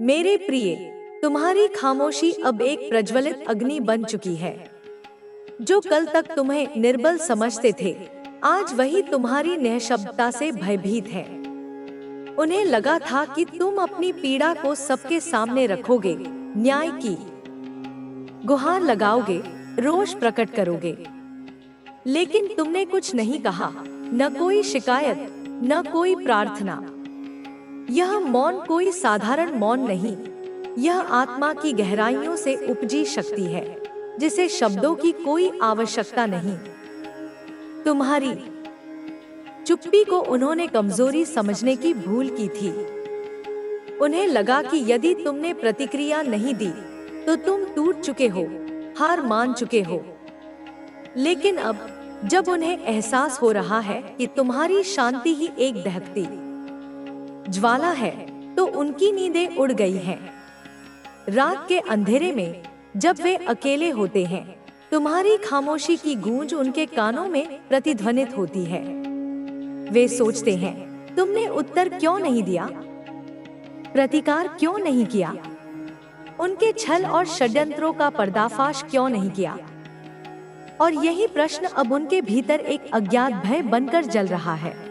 मेरे प्रिय, तुम्हारी खामोशी अब एक प्रज्वलित अग्नि बन चुकी है। जो कल तक तुम्हें निर्बल समझते थे, आज वही तुम्हारी निःशब्दता से भयभीत है। उन्हें लगा था कि तुम अपनी पीड़ा को सबके सामने रखोगे, न्याय की गुहार लगाओगे, रोष प्रकट करोगे। लेकिन तुमने कुछ नहीं कहा, न कोई शिकायत, न कोई प्रार्थना। यह मौन कोई साधारण मौन नहीं, यह आत्मा की गहराइयों से उपजी शक्ति है, जिसे शब्दों की कोई आवश्यकता नहीं। तुम्हारी चुप्पी को उन्होंने कमजोरी समझने की भूल की थी। उन्हें लगा कि यदि तुमने प्रतिक्रिया नहीं दी, तो तुम टूट चुके हो, हार मान चुके हो। लेकिन अब जब उन्हें एहसास हो रहा है कि तुम्हारी शांति ही एक दहकती ज्वाला है, तो उनकी नींदें उड़ गई हैं। रात के अंधेरे में जब वे अकेले होते हैं, तुम्हारी खामोशी की गूंज उनके कानों में प्रतिध्वनित होती है। वे सोचते हैं, तुमने उत्तर क्यों नहीं दिया, प्रतिकार क्यों नहीं किया, उनके छल और षड्यंत्रों का पर्दाफाश क्यों नहीं किया। और यही प्रश्न अब उनके भीतर एक अज्ञात भय बनकर जल रहा है।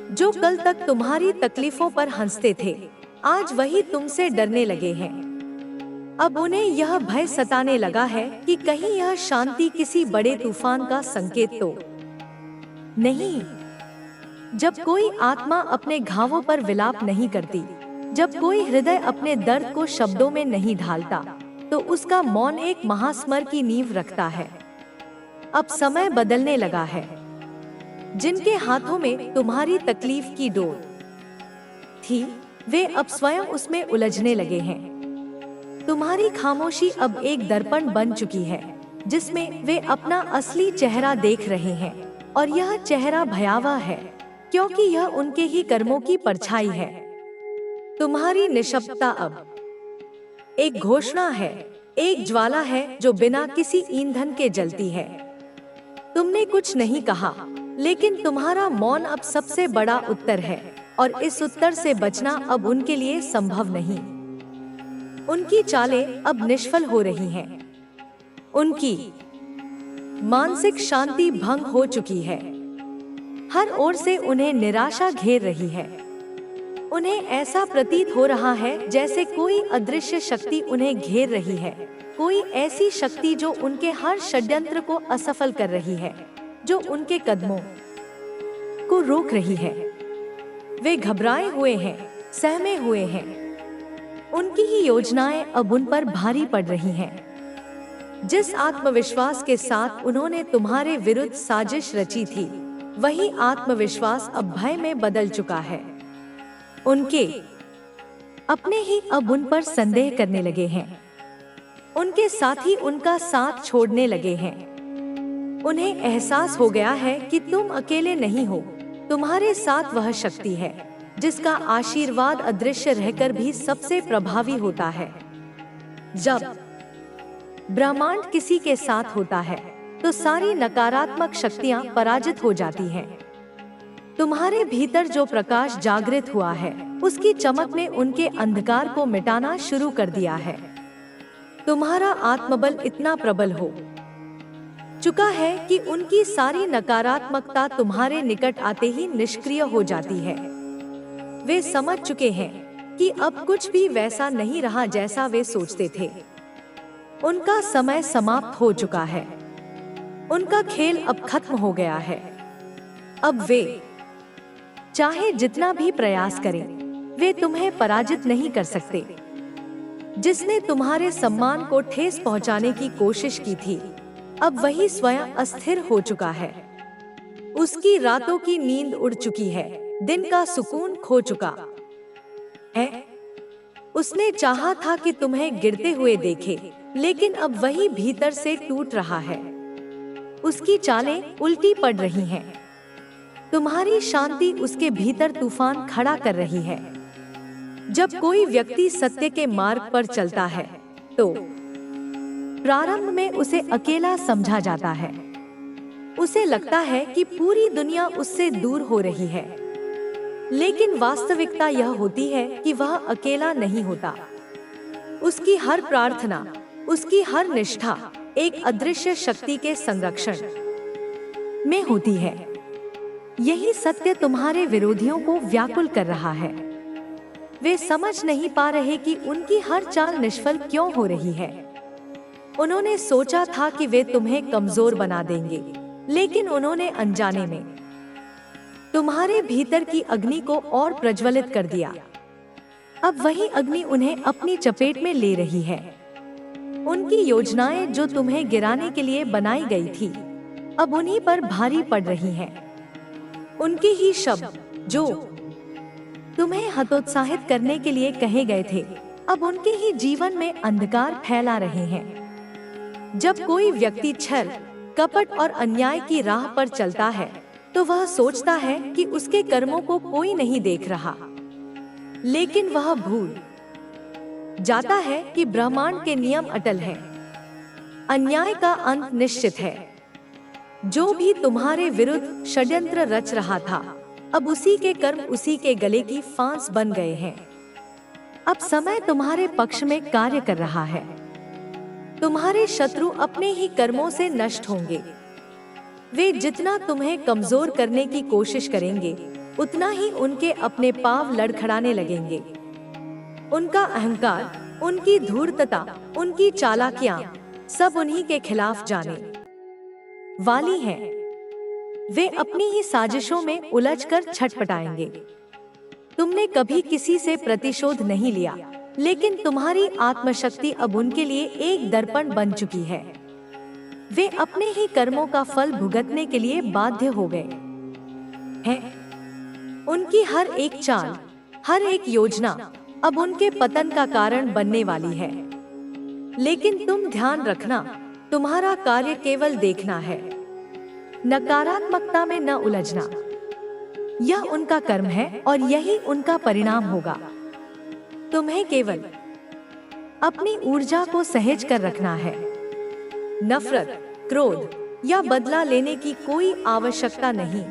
जो कल तक तुम्हारी तकलीफों पर हंसते थे, आज वही तुमसे डरने लगे हैं। अब उन्हें यह भय सताने लगा है कि कहीं यह शांति किसी बड़े तूफान का संकेत तो नहीं। जब कोई आत्मा अपने घावों पर विलाप नहीं करती, जब कोई हृदय अपने दर्द को शब्दों में नहीं ढालता, तो उसका मौन एक महास्मर की नींव रखता है। अब समय बदलने लगा है। जिनके हाथों में तुम्हारी तकलीफ की डोर थी, वे अब स्वयं उसमें उलझने लगे हैं। तुम्हारी खामोशी अब एक दर्पण बन चुकी है, जिसमें वे अपना असली चेहरा देख रहे हैं। और यह चेहरा भयावह है, क्योंकि यह उनके ही कर्मों की परछाई है। तुम्हारी निःशब्दता अब एक घोषणा है, एक ज्वाला है जो बिना किसी ईंधन के जलती है। तुमने कुछ नहीं कहा, लेकिन तुम्हारा मौन अब सबसे बड़ा उत्तर है, और इस उत्तर से बचना अब उनके लिए संभव नहीं। उनकी चालें अब निष्फल हो रही हैं। उनकी मानसिक शांति भंग हो चुकी है। हर ओर से उन्हें निराशा घेर रही है। उन्हें ऐसा प्रतीत हो रहा है जैसे कोई अदृश्य शक्ति उन्हें घेर रही है, कोई ऐसी शक्ति जो उनके हर षड्यंत्र को असफल कर रही है, जो उनके कदमों को रोक रही है। वे घबराए हुए हैं, सहमे हुए हैं। उनकी ही योजनाएं अब उन पर भारी पड़ रही हैं। जिस आत्मविश्वास के साथ उन्होंने तुम्हारे विरुद्ध साजिश रची थी, वही आत्मविश्वास अब भय में बदल चुका है। उनके अपने ही अब उन पर संदेह करने लगे हैं। उनके साथी उनका साथ छोड़ने लगे हैं। उन्हें एहसास हो गया है कि तुम अकेले नहीं हो, तुम्हारे साथ वह शक्ति है जिसका आशीर्वाद अदृश्य रहकर भी सबसे प्रभावी होता है। जब ब्रह्मांड किसी के साथ होता है, तो सारी नकारात्मक शक्तियां पराजित हो जाती हैं। तुम्हारे भीतर जो प्रकाश जागृत हुआ है, उसकी चमक ने उनके अंधकार को मिटाना शुरू कर दिया है। तुम्हारा आत्मबल इतना प्रबल हो चुका है कि उनकी सारी नकारात्मकता तुम्हारे निकट आते ही निष्क्रिय हो जाती है। वे समझ चुके हैं कि अब कुछ भी वैसा नहीं रहा जैसा वे सोचते थे। उनका समय समाप्त हो चुका है। उनका खेल अब खत्म हो गया है। अब वे चाहे जितना भी प्रयास करें, वे तुम्हें पराजित नहीं कर सकते। जिसने तुम्हारे सम्मान को ठेस पहुंचाने की कोशिश की थी, अब वही स्वयं अस्थिर हो चुका है। उसकी रातों की नींद उड़ चुकी है, दिन का सुकून खो चुका है। उसने चाहा था कि तुम्हें गिरते हुए देखे, लेकिन अब वही भीतर से टूट रहा है। उसकी चालें उल्टी पड़ रही हैं। तुम्हारी शांति उसके भीतर तूफान खड़ा कर रही है। जब कोई व्यक्ति सत्य के मार्ग पर चलता है, तो प्रारंभ में उसे अकेला समझा जाता है। उसे लगता है कि पूरी दुनिया उससे दूर हो रही है। लेकिन वास्तविकता यह होती है कि वह अकेला नहीं होता। उसकी हर प्रार्थना, उसकी हर निष्ठा एक अदृश्य शक्ति के संरक्षण में होती है। यही सत्य तुम्हारे विरोधियों को व्याकुल कर रहा है। वे समझ नहीं पा रहे कि उनकी हर चाल निष्फल क्यों हो रही है। उन्होंने सोचा था कि वे तुम्हें कमजोर बना देंगे, लेकिन उन्होंने अनजाने में तुम्हारे भीतर की अग्नि को और प्रज्वलित कर दिया। अब वही अग्नि उन्हें अपनी चपेट में ले रही है। उनकी योजनाएं जो तुम्हें गिराने के लिए बनाई गई थी, अब उन्हीं पर भारी पड़ रही हैं। उनके ही शब्द जो तुम्हें हतोत्साहित करने के लिए कहे गए थे, अब उनके ही जीवन में अंधकार फैला रहे हैं। जब कोई व्यक्ति छल, कपट और अन्याय की राह पर चलता है, तो वह सोचता है कि उसके कर्मों को कोई नहीं देख रहा, लेकिन वह भूल जाता है कि ब्रह्मांड के नियम अटल हैं। अन्याय का अंत निश्चित है। जो भी तुम्हारे विरुद्ध षड्यंत्र रच रहा था, अब उसी के कर्म उसी के गले की फांस बन गए हैं। अब समय तुम्हारे पक्ष में कार्य कर रहा है। तुम्हारे शत्रु अपने ही कर्मों से नष्ट होंगे। वे जितना तुम्हें कमजोर करने की कोशिश करेंगे, उतना ही उनके अपने पांव लड़खड़ाने लगेंगे। उनका अहंकार, उनकी धूर्तता, उनकी चालाकियां सब उन्हीं के खिलाफ जाने वाली हैं। वे अपनी ही साजिशों में उलझकर छटपटाएंगे। तुमने कभी किसी से प्रतिशोध नहीं लिया, लेकिन तुम्हारी आत्मशक्ति अब उनके लिए एक दर्पण बन चुकी है। वे अपने ही कर्मों का फल भुगतने के लिए बाध्य हो गए हैं। उनकी हर एक चाल, हर एक योजना अब उनके पतन का कारण बनने वाली है। लेकिन तुम ध्यान रखना, तुम्हारा कार्य केवल देखना है, नकारात्मकता में न उलझना। यह उनका कर्म है और यही उनका परिणाम होगा। तुम्हें केवल अपनी ऊर्जा को सहेज कर रखना है। नफरत, क्रोध या बदला लेने की कोई आवश्यकता नहीं,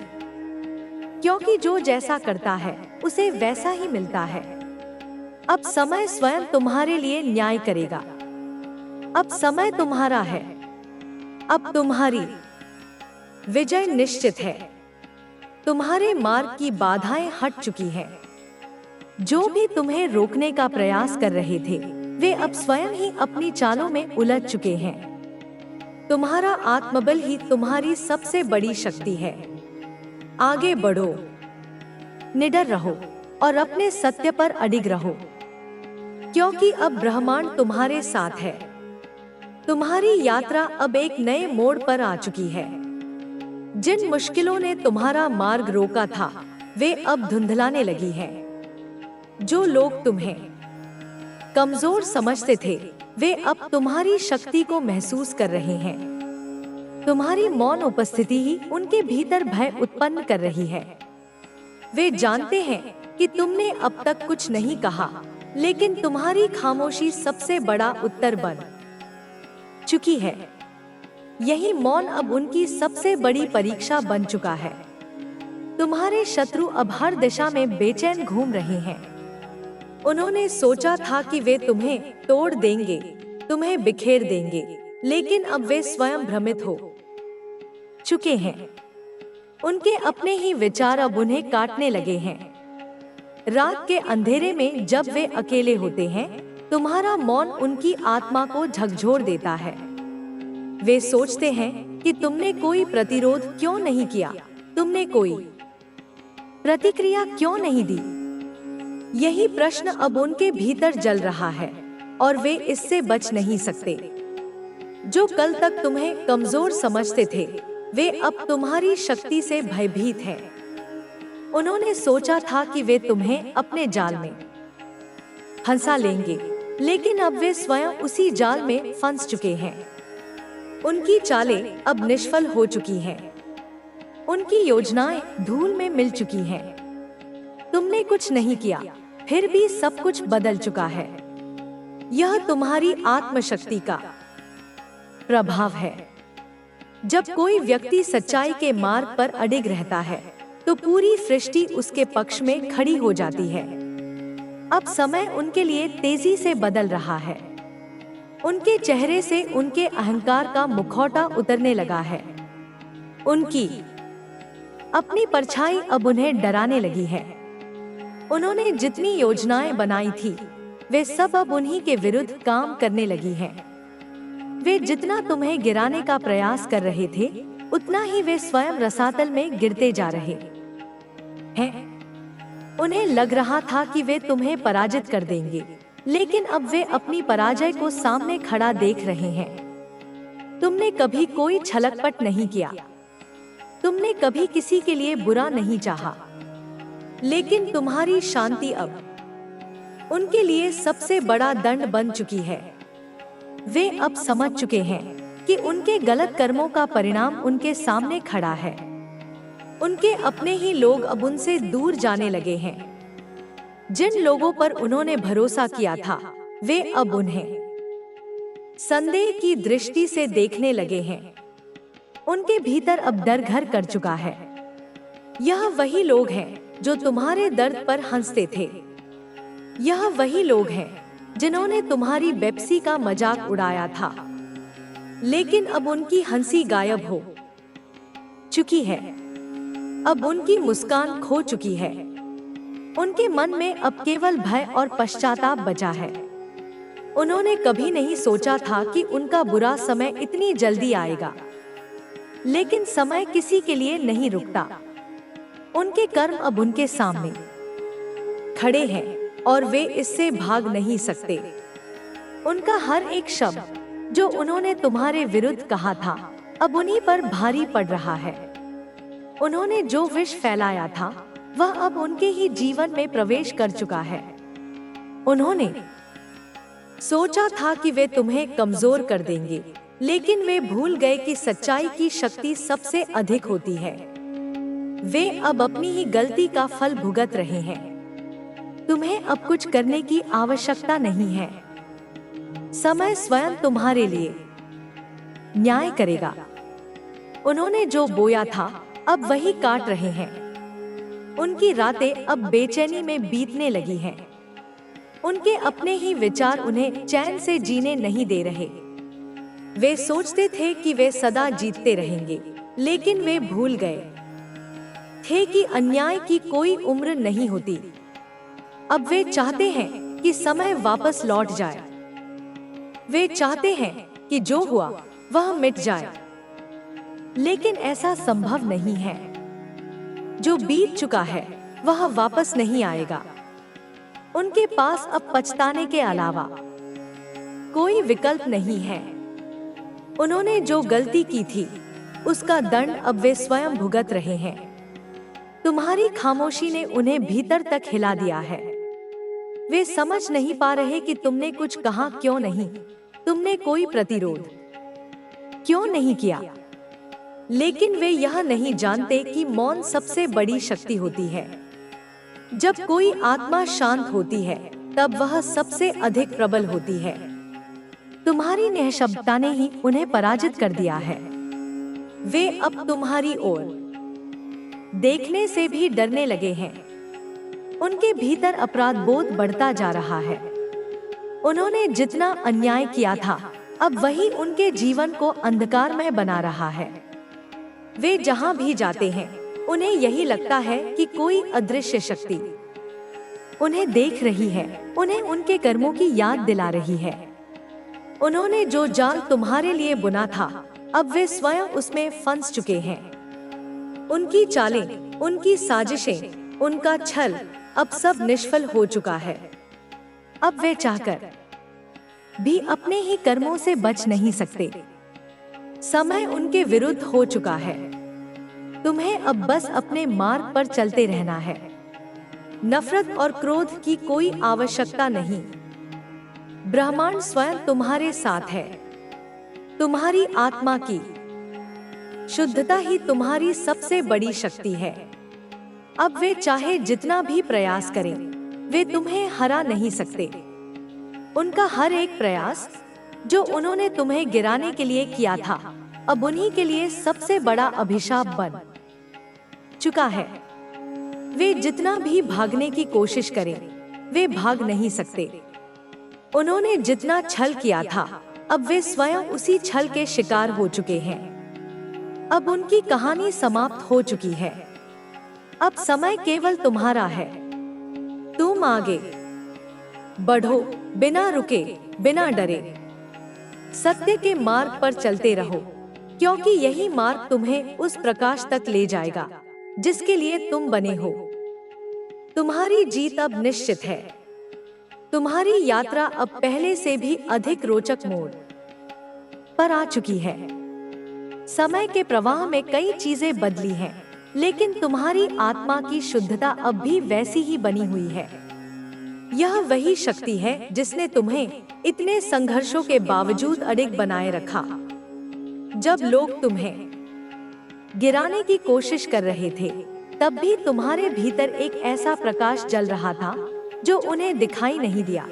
क्योंकि जो जैसा करता है उसे वैसा ही मिलता है। अब समय स्वयं तुम्हारे लिए न्याय करेगा। अब समय तुम्हारा है। अब तुम्हारी विजय निश्चित है। तुम्हारे मार्ग की बाधाएं हट चुकी हैं। जो भी तुम्हें रोकने का प्रयास कर रहे थे, वे अब स्वयं ही अपनी चालों में उलझ चुके हैं। तुम्हारा आत्मबल ही तुम्हारी सबसे बड़ी शक्ति है। आगे बढ़ो, निडर रहो और अपने सत्य पर अडिग रहो, क्योंकि अब ब्रह्मांड तुम्हारे साथ है। तुम्हारी यात्रा अब एक नए मोड़ पर आ चुकी है। जिन मुश्किलों ने तुम्हारा मार्ग रोका था, वे अब धुंधलाने लगी हैं। जो लोग तुम्हें कमजोर समझते थे, वे अब तुम्हारी शक्ति को महसूस कर रहे हैं। तुम्हारी मौन उपस्थिति ही उनके भीतर भय उत्पन्न कर रही है। वे जानते हैं कि तुमने अब तक कुछ नहीं कहा, लेकिन तुम्हारी खामोशी सबसे बड़ा उत्तर बन चुकी है। यही मौन अब उनकी सबसे बड़ी परीक्षा बन चुका है। तुम्हारे शत्रु अब हर दिशा में बेचैन घूम रहे हैं। उन्होंने सोचा था कि वे तुम्हें तोड़ देंगे, तुम्हें बिखेर देंगे, लेकिन अब वे स्वयं भ्रमित हो चुके हैं। उनके अपने ही विचार अब उन्हें काटने लगे हैं। रात के अंधेरे में जब वे अकेले होते हैं, तुम्हारा मौन उनकी आत्मा को झकझोर देता है। वे सोचते हैं कि तुमने कोई प्रतिरोध क्यों नहीं किया, तुमने कोई प्रतिक्रिया क्यों नहीं दी। यही प्रश्न अब उनके भीतर जल रहा है और वे इससे बच नहीं सकते। जो कल तक तुम्हें कमजोर समझते थे, वे अब तुम्हारी शक्ति से भयभीत हैं। उन्होंने सोचा था कि वे तुम्हें अपने जाल में फंसा लेंगे, लेकिन अब वे स्वयं उसी जाल में फंस चुके हैं। उनकी चालें अब निष्फल हो चुकी हैं। उनकी योजनाएं धूल में मिल चुकी हैं। तुमने कुछ नहीं किया, फिर भी सब कुछ बदल चुका है। यह तुम्हारी आत्मशक्ति का प्रभाव है। जब कोई व्यक्ति सच्चाई के मार्ग पर अडिग रहता है, तो पूरी सृष्टि उसके पक्ष में खड़ी हो जाती है। अब समय उनके लिए तेजी से बदल रहा है। उनके चेहरे से उनके अहंकार का मुखौटा उतरने लगा है। उनकी अपनी परछाई अब उन्हें डराने लगी है। उन्होंने जितनी योजनाएं बनाई थी, वे सब अब उन्हीं के विरुद्ध काम करने लगी हैं। वे जितना तुम्हें गिराने का प्रयास कर रहे थे, उतना ही वे स्वयं रसातल में गिरते जा रहे हैं। उन्हें लग रहा था कि वे तुम्हें पराजित कर देंगे, लेकिन अब वे अपनी पराजय को सामने खड़ा देख रहे हैं। तुमने कभी कोई छलकपट नहीं किया, तुमने कभी किसी के लिए बुरा नहीं चाहा, लेकिन तुम्हारी शांति अब उनके लिए सबसे बड़ा दंड बन चुकी है। वे अब समझ चुके हैं कि उनके गलत कर्मों का परिणाम उनके सामने खड़ा है। उनके अपने ही लोग अब उनसे दूर जाने लगे हैं। जिन लोगों पर उन्होंने भरोसा किया था, वे अब उन्हें संदेह की दृष्टि से देखने लगे हैं। उनके भीतर अब डर घर कर चुका है। यह वही लोग हैं जो तुम्हारे दर्द पर हंसते थे। यह वही लोग हैं जिन्होंने तुम्हारी बेपसी का मजाक उड़ाया था, लेकिन अब उनकी हंसी गायब हो चुकी है। अब उनकी मुस्कान खो चुकी है। उनके मन में अब केवल भय और पश्चाताप बचा है। उन्होंने कभी नहीं सोचा था कि उनका बुरा समय इतनी जल्दी आएगा, लेकिन समय किसी के लिए नहीं रुकता। उनके कर्म अब उनके सामने खड़े हैं और वे इससे भाग नहीं सकते। उनका हर एक शब्द जो उन्होंने तुम्हारे विरुद्ध कहा था, अब उन्हीं पर भारी पड़ रहा है। उन्होंने जो विष फैलाया था, वह अब उनके ही जीवन में प्रवेश कर चुका है। उन्होंने सोचा था कि वे तुम्हें कमजोर कर देंगे, लेकिन वे भूल गए कि सच्चाई की शक्ति सबसे अधिक होती है। वे अब अपनी ही गलती का फल भुगत रहे हैं। तुम्हें अब कुछ करने की आवश्यकता नहीं है। समय स्वयं तुम्हारे लिए न्याय करेगा। उन्होंने जो बोया था, अब वही काट रहे हैं। उनकी रातें अब बेचैनी में बीतने लगी हैं। उनके अपने ही विचार उन्हें चैन से जीने नहीं दे रहे। वे सोचते थे कि वे सदा जीतते रहेंगे, लेकिन वे भूल गए थे कि अन्याय की कोई उम्र नहीं होती। अब वे चाहते हैं कि समय वापस लौट जाए। वे चाहते हैं कि जो हुआ वह मिट जाए, लेकिन ऐसा संभव नहीं है। जो बीत चुका है वह वापस नहीं आएगा। उनके पास अब पछताने के अलावा कोई विकल्प नहीं है। उन्होंने जो गलती की थी, उसका दंड अब वे स्वयं भुगत रहे हैं। तुम्हारी खामोशी ने उन्हें भीतर तक हिला दिया है। वे समझ नहीं पा रहे कि तुमने कुछ कहा क्यों नहीं, तुमने कोई प्रतिरोध क्यों नहीं किया। लेकिन वे यह नहीं जानते कि मौन सबसे बड़ी शक्ति होती है। जब कोई आत्मा शांत होती है, तब वह सबसे अधिक प्रबल होती है। तुम्हारी निःशब्दता ने ही उन्हें पराजित कर दिया है। वे अब तुम्हारी ओर देखने से भी डरने लगे हैं। उनके भीतर अपराध बोध बढ़ता जा रहा है। उन्होंने जितना अन्याय किया था, अब वही उनके जीवन को अंधकारमय बना रहा है। वे जहां भी जाते हैं, उन्हें यही लगता है कि कोई अदृश्य शक्ति उन्हें देख रही है, उन्हें उनके कर्मों की याद दिला रही है। उन्होंने जो जाल तुम्हारे लिए बुना था, अब वे स्वयं उसमें फंस चुके हैं। उनकी चालें, उनकी साजिशें, उनका छल, अब सब निष्फल हो चुका है। अब वे चाहकर भी अपने ही कर्मों से बच नहीं सकते। समय उनके विरुद्ध हो चुका है। तुम्हें अब बस अपने मार्ग पर चलते रहना है। नफरत और क्रोध की कोई आवश्यकता नहीं। ब्रह्मांड स्वयं तुम्हारे साथ है। तुम्हारी आत्मा की शुद्धता ही तुम्हारी सबसे बड़ी शक्ति है। अब वे चाहे जितना भी प्रयास करें, वे तुम्हें हरा नहीं सकते। उनका हर एक प्रयास जो उन्होंने तुम्हें गिराने के लिए किया था, अब उन्हीं के लिए सबसे बड़ा अभिशाप बन चुका है। वे जितना भी भागने की कोशिश करें, वे भाग नहीं सकते। उन्होंने जितना छल किया था, अब वे स्वयं उसी छल के शिकार हो चुके हैं। अब उनकी कहानी समाप्त हो चुकी है। अब समय केवल तुम्हारा है। तुम आगे बढ़ो, बिना रुके, बिना डरे। सत्य के मार्ग पर चलते रहो, क्योंकि यही मार्ग तुम्हें उस प्रकाश तक ले जाएगा जिसके लिए तुम बने हो। तुम्हारी जीत अब निश्चित है। तुम्हारी यात्रा अब पहले से भी अधिक रोचक मोड़ पर आ चुकी है। समय के प्रवाह में कई चीजें बदली हैं, लेकिन तुम्हारी आत्मा की शुद्धता अब भी वैसी ही बनी हुई है। यह वही शक्ति है जिसने तुम्हें इतने संघर्षों के बावजूद अडिग बनाए रखा। जब लोग तुम्हें गिराने की कोशिश कर रहे थे, तब भी तुम्हारे भीतर एक ऐसा प्रकाश जल रहा था जो उन्हें दिखाई नहीं दिया।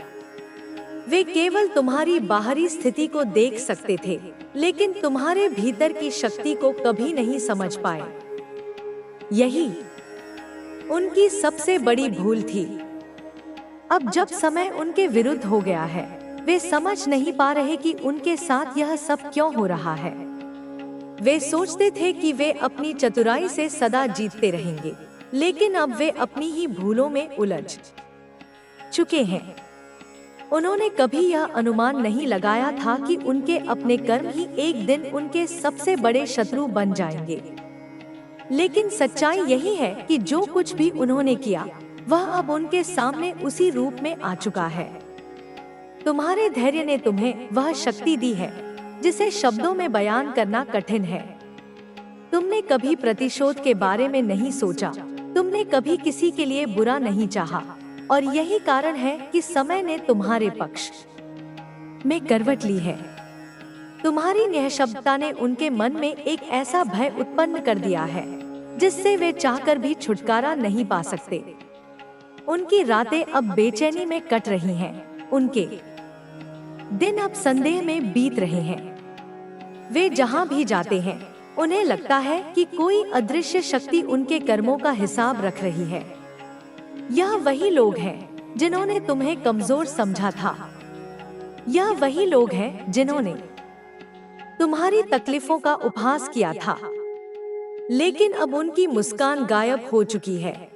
वे केवल तुम्हारी बाहरी स्थिति को देख सकते थे, लेकिन तुम्हारे भीतर की शक्ति को कभी नहीं समझ पाए। यही उनकी सबसे बड़ी भूल थी। अब जब समय उनके विरुद्ध हो गया है, वे समझ नहीं पा रहे कि उनके साथ यह सब क्यों हो रहा है। वे सोचते थे कि वे अपनी चतुराई से सदा जीतते रहेंगे, लेकिन अब वे अपनी ही भूलों में उलझ चुके हैं। उन्होंने कभी यह अनुमान नहीं लगाया था कि उनके अपने कर्म ही एक दिन उनके सबसे बड़े शत्रु बन जाएंगे। लेकिन सच्चाई यही है कि जो कुछ भी उन्होंने किया, वह अब उनके सामने उसी रूप में आ चुका है। तुम्हारे धैर्य ने तुम्हें वह शक्ति दी है जिसे शब्दों में बयान करना कठिन है। तुमने कभी प्रतिशोध के बारे में नहीं सोचा, तुमने कभी किसी के लिए बुरा नहीं चाहा, और यही कारण है कि समय ने तुम्हारे पक्ष में करवट ली है। तुम्हारी निःशब्दता ने उनके मन में एक ऐसा भय उत्पन्न कर दिया है जिससे वे चाहकर भी छुटकारा नहीं पा सकते। उनकी रातें अब बेचैनी में कट रही हैं, उनके दिन अब संदेह में बीत रहे हैं। वे जहां भी जाते हैं, उन्हें लगता है कि कोई अदृश्य शक्ति उनके कर्मों का हिसाब रख रही है। यह वही लोग हैं जिन्होंने तुम्हें कमजोर समझा था। यह वही लोग हैं जिन्होंने तुम्हारी तकलीफों का उपहास किया था। लेकिन अब उनकी मुस्कान गायब हो चुकी है।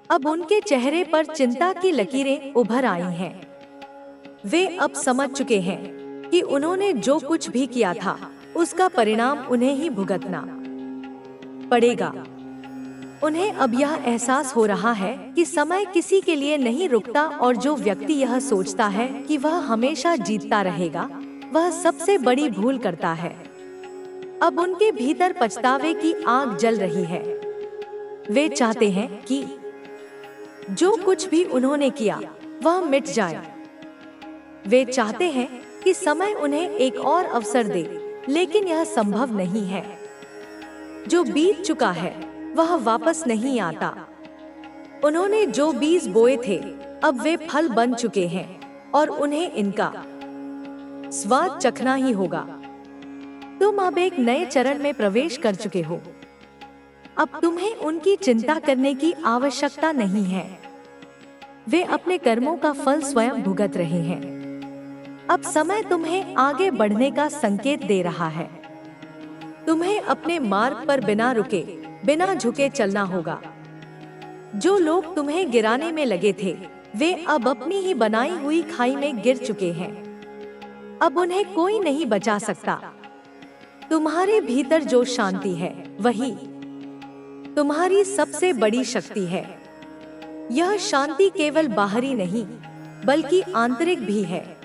अब उनके चेहरे पर चिंता की लकीरें उभर आई हैं। वे अब समझ चुके हैं कि उन्होंने जो कुछ भी किया था, उसका परिणाम उन्हें ही भुगतना पड़ेगा। उन्हें अब यह एहसास हो रहा है कि समय किसी के लिए नहीं रुकता, और जो व्यक्ति यह सोचता है कि वह हमेशा जीतता रहेगा, वह सबसे बड़ी भूल करता है। अब उनके भीतर पछतावे की आग जल रही है। वे चाहते हैं कि जो कुछ भी उन्होंने किया वह मिट जाए। वे चाहते हैं कि समय उन्हें एक और अवसर दे, लेकिन यह संभव नहीं है। जो बीत चुका है वह वापस नहीं आता। उन्होंने जो बीज बोए थे, अब वे फल बन चुके हैं, और उन्हें इनका स्वाद चखना ही होगा। तुम अब एक नए चरण में प्रवेश कर चुके हो। अब तुम्हें उनकी चिंता करने की आवश्यकता नहीं है। वे अपने कर्मों का फल स्वयं भुगत रहे हैं। अब समय तुम्हें आगे बढ़ने का संकेत दे रहा है। तुम्हें अपने मार्ग पर बिना रुके, बिना झुके चलना होगा। जो लोग तुम्हें गिराने में लगे थे, वे अब अपनी ही बनाई हुई खाई में गिर चुके हैं। अब उन्हें कोई नहीं बचा सकता। तुम्हारे भीतर जो शांति है, वही तुम्हारी सबसे बड़ी शक्ति है। यह शांति केवल बाहरी नहीं, बल्कि आंतरिक भी है।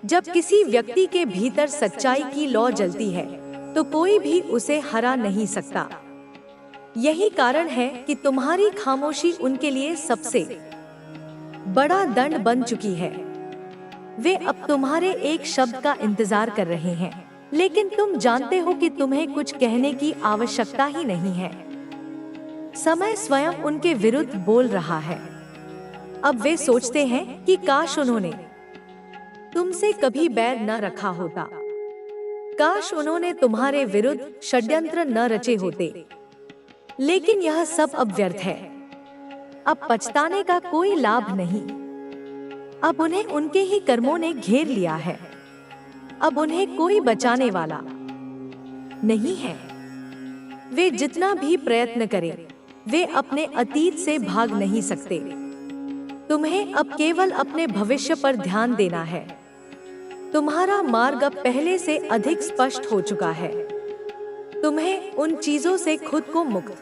जब किसी व्यक्ति के भीतर सच्चाई की लौ जलती है, तो कोई भी उसे हरा नहीं सकता। यही कारण है कि तुम्हारी खामोशी उनके लिए सबसे बड़ा दंड बन चुकी है। वे अब तुम्हारे एक शब्द का इंतजार कर रहे हैं, लेकिन तुम जानते हो कि तुम्हें कुछ कहने की आवश्यकता ही नहीं है। समय स्वयं उनके विरुद्ध बोल रहा है। अब वे सोचते हैं कि काश उन्होंने तुमसे कभी बैर न रखा होता। काश उन्होंने तुम्हारे विरुद्ध षड्यंत्र न रचे होते। लेकिन यह सब अब व्यर्थ है। अब पछताने का कोई लाभ नहीं। अब उन्हें उनके ही कर्मों ने घेर लिया है। अब उन्हें कोई बचाने वाला नहीं है। वे जितना भी प्रयत्न करें, वे अपने अतीत से भाग नहीं सकते। तुम्हें अब केवल अपने भविष्य पर ध्यान देना है। तुम्हारा मार्ग अब पहले से अधिक स्पष्ट हो चुका है। तुम्हें उन चीजों से खुद को मुक्त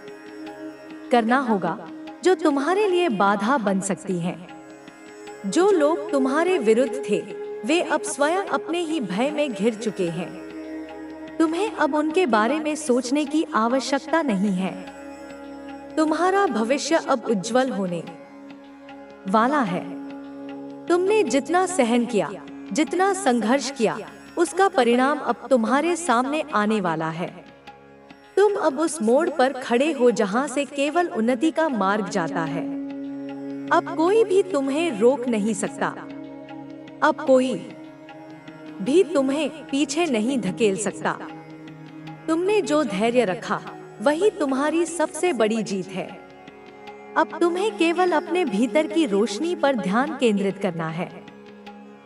करना होगा जो तुम्हारे लिए बाधा बन सकती हैं। जो लोग तुम्हारे विरुद्ध थे, वे अब स्वयं अपने ही भय में घिर चुके हैं। तुम्हें अब उनके बारे में सोचने की आवश्यकता नहीं है। तुम्हारा भविष्य अब उज्जवल होने वाला है। तुमने जितना सहन किया, जितना संघर्ष किया, उसका परिणाम अब तुम्हारे सामने आने वाला है। तुम अब उस मोड़ पर खड़े हो जहां से केवल उन्नति का मार्ग जाता है। अब कोई भी तुम्हें रोक नहीं सकता। अब कोई भी तुम्हें पीछे नहीं धकेल सकता। तुमने जो धैर्य रखा, वही तुम्हारी सबसे बड़ी जीत है। अब तुम्हें केवल अपने भीतर की रोशनी पर ध्यान केंद्रित करना है।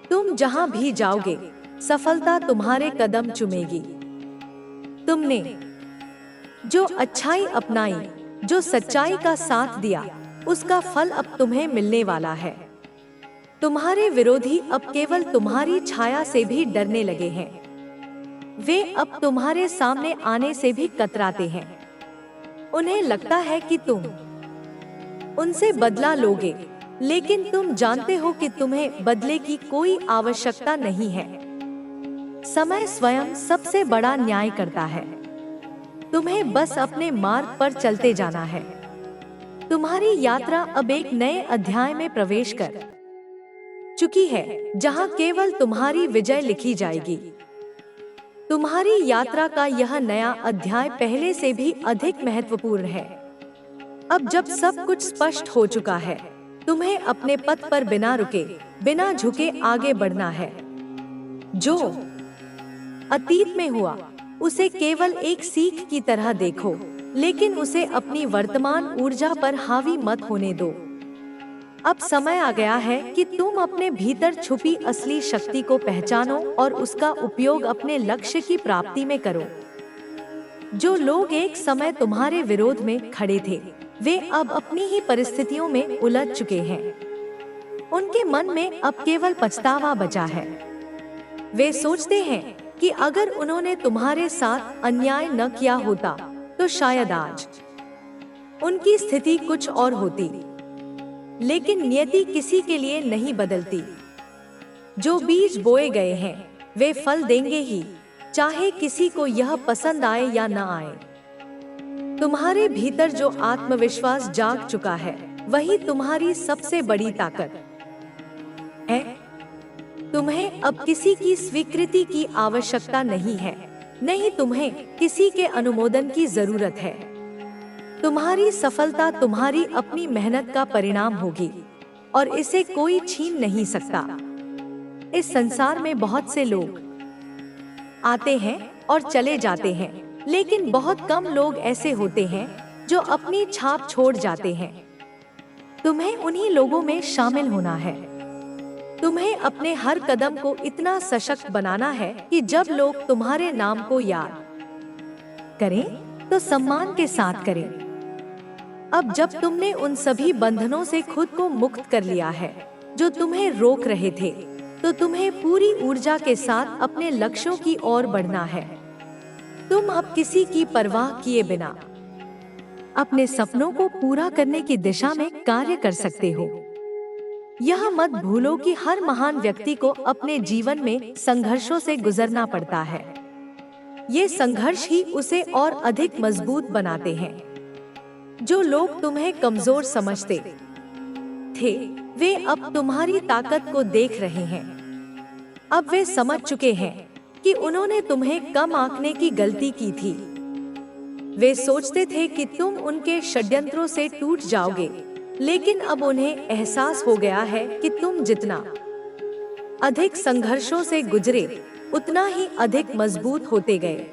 तुम जहां भी जाओगे, सफलता तुम्हारे कदम चूमेगी। तुमने जो अच्छाई अपनाई, जो सच्चाई का साथ दिया, उसका फल अब तुम्हें मिलने वाला है। तुम्हारे विरोधी अब केवल तुम्हारी छाया से भी डरने लगे हैं। वे अब तुम्हारे सामने आने से भी कतराते हैं। उन्हें लगता है कि तुम उनसे बदला लोगे, लेकिन तुम जानते हो कि तुम्हें बदले की कोई आवश्यकता नहीं है। समय स्वयं सबसे बड़ा न्याय करता है। तुम्हें बस अपने मार्ग पर चलते जाना है। तुम्हारी यात्रा अब एक नए अध्याय में प्रवेश कर चुकी है, जहां केवल तुम्हारी विजय लिखी जाएगी। तुम्हारी यात्रा का यह नया अध्याय पहले से भी अधिक महत्वपूर्ण है। अब जब सब कुछ स्पष्ट हो चुका है, तुम्हें अपने पथ पर बिना रुके, बिना झुके आगे बढ़ना है। जो अतीत में हुआ, उसे केवल एक सीख की तरह देखो, लेकिन उसे अपनी वर्तमान ऊर्जा पर हावी मत होने दो। अब समय आ गया है कि तुम अपने भीतर छुपी असली शक्ति को पहचानो और उसका उपयोग अपने लक्ष्य की प्राप्ति में करो। जो लोग एक समय तुम्हारे विरोध में खड़े थे, वे अब अपनी ही परिस्थितियों में उलझ चुके हैं। उनके मन में अब केवल पछतावा बचा है। वे सोचते हैं कि अगर उन्होंने तुम्हारे साथ अन्याय न किया होता, तो शायद आज उनकी स्थिति कुछ और होती। लेकिन नियति किसी के लिए नहीं बदलती। जो बीज बोए गए हैं, वे फल देंगे ही, चाहे किसी को यह पसंद आए या न आए। तुम्हारे भीतर जो आत्मविश्वास जाग चुका है, वही तुम्हारी सबसे बड़ी ताकत है। तुम्हें अब किसी की स्वीकृति की आवश्यकता नहीं है, नहीं तुम्हें किसी के अनुमोदन की जरूरत है। तुम्हारी सफलता तुम्हारी अपनी मेहनत का परिणाम होगी और इसे कोई छीन नहीं सकता। इस संसार में बहुत से लोग आते हैं और चले जाते हैं, लेकिन बहुत कम लोग ऐसे होते हैं जो अपनी छाप छोड़ जाते हैं। तुम्हें उन्हीं लोगों में शामिल होना है। तुम्हें अपने हर कदम को इतना सशक्त बनाना है कि जब लोग तुम्हारे नाम को याद करें, तो सम्मान के साथ करें। अब जब तुमने उन सभी बंधनों से खुद को मुक्त कर लिया है जो तुम्हें रोक रहे थे, तो तुम्हें पूरी ऊर्जा के साथ अपने लक्ष्यों की ओर बढ़ना है। तुम अब किसी की परवाह किए बिना अपने सपनों को पूरा करने की दिशा में कार्य कर सकते हो। यह मत भूलो कि हर महान व्यक्ति को अपने जीवन में संघर्षों से गुजरना पड़ता है। ये संघर्ष ही उसे और अधिक मजबूत बनाते हैं। जो लोग तुम्हें कमजोर समझते थे, वे अब तुम्हारी ताकत को देख रहे हैं। अब वे समझ चुके हैं कि उन्होंने तुम्हें कम आंकने की गलती की थी। वे सोचते थे कि तुम उनके षड्यंत्रों से टूट जाओगे, लेकिन अब उन्हें एहसास हो गया है कि तुम जितना अधिक संघर्षों से गुजरे, उतना ही अधिक मजबूत होते गए।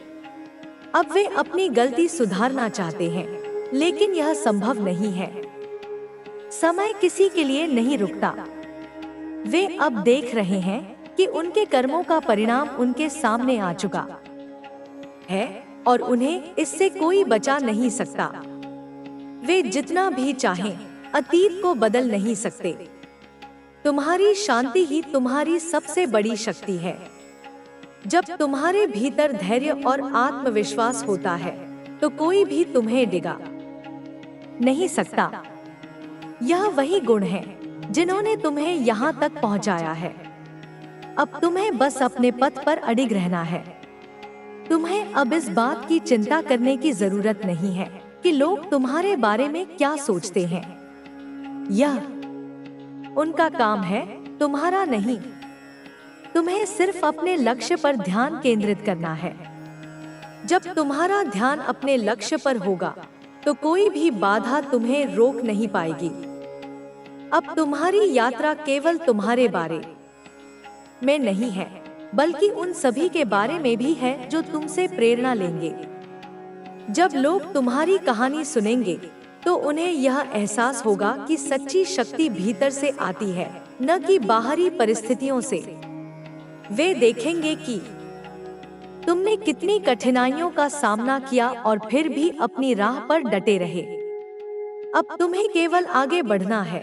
अब वे अपनी गलती सुधारना चाहते हैं, लेकिन यह संभव नहीं है। समय किसी के लिए नहीं रुकता। वे अब देख रहे हैं कि उनके कर्मों का परिणाम उनके सामने आ चुका है और उन्हें इससे कोई बचा नहीं सकता। वे जितना भी चाहें अतीत को बदल नहीं सकते। तुम्हारी शांति ही तुम्हारी सबसे बड़ी शक्ति है। जब तुम्हारे भीतर धैर्य और आत्मविश्वास होता है तो कोई भी तुम्हें डिगा नहीं सकता। यह वही गुण है जिन्होंने तुम्हें यहाँ तक पहुँचाया है। अब तुम्हें बस अपने पथ पर अडिग रहना है। तुम्हें अब इस बात की चिंता करने की जरूरत नहीं है कि लोग तुम्हारे बारे में क्या सोचते हैं। यह उनका काम है, तुम्हारा नहीं। तुम्हें सिर्फ अपने लक्ष्य पर ध्यान केंद्रित करना है। जब तुम्हारा ध्यान अपने लक्ष्य पर होगा तो कोई भी बाधा तुम्हें रोक नहीं पाएगी। अब तुम्हारी यात्रा केवल तुम्हारे बारे में नहीं है, बल्कि उन सभी के बारे में भी है जो तुमसे प्रेरणा लेंगे। जब लोग तुम्हारी कहानी सुनेंगे तो उन्हें यह एहसास होगा कि सच्ची शक्ति भीतर से आती है, न कि बाहरी परिस्थितियों से। वे देखेंगे कि तुमने कितनी कठिनाइयों का सामना किया और फिर भी अपनी राह पर डटे रहे। अब तुम्हें केवल आगे बढ़ना है,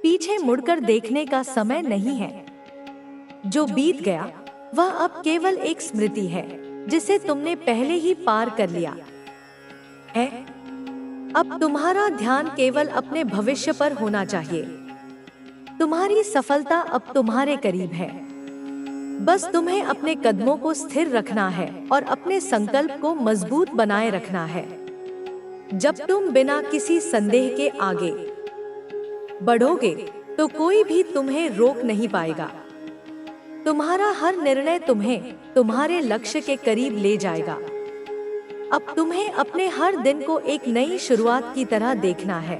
पीछे मुड़कर देखने का समय नहीं है। जो बीत गया वह अब केवल एक स्मृति है जिसे तुमने पहले ही पार कर लिया है। अब तुम्हारा ध्यान केवल अपने भविष्य पर होना चाहिए। तुम्हारी सफलता अब तुम्हारे करीब है। बस तुम्हें अपने कदमों को स्थिर रखना है और अपने संकल्प को मजबूत बनाए रखना है। जब तुम बिना किसी संदेह के आगे बढ़ोगे तो कोई भी तुम्हें रोक नहीं पाएगा। तुम्हारा हर निर्णय तुम्हें तुम्हारे लक्ष्य के करीब ले जाएगा। अब तुम्हें अपने हर दिन को एक नई शुरुआत की तरह देखना है।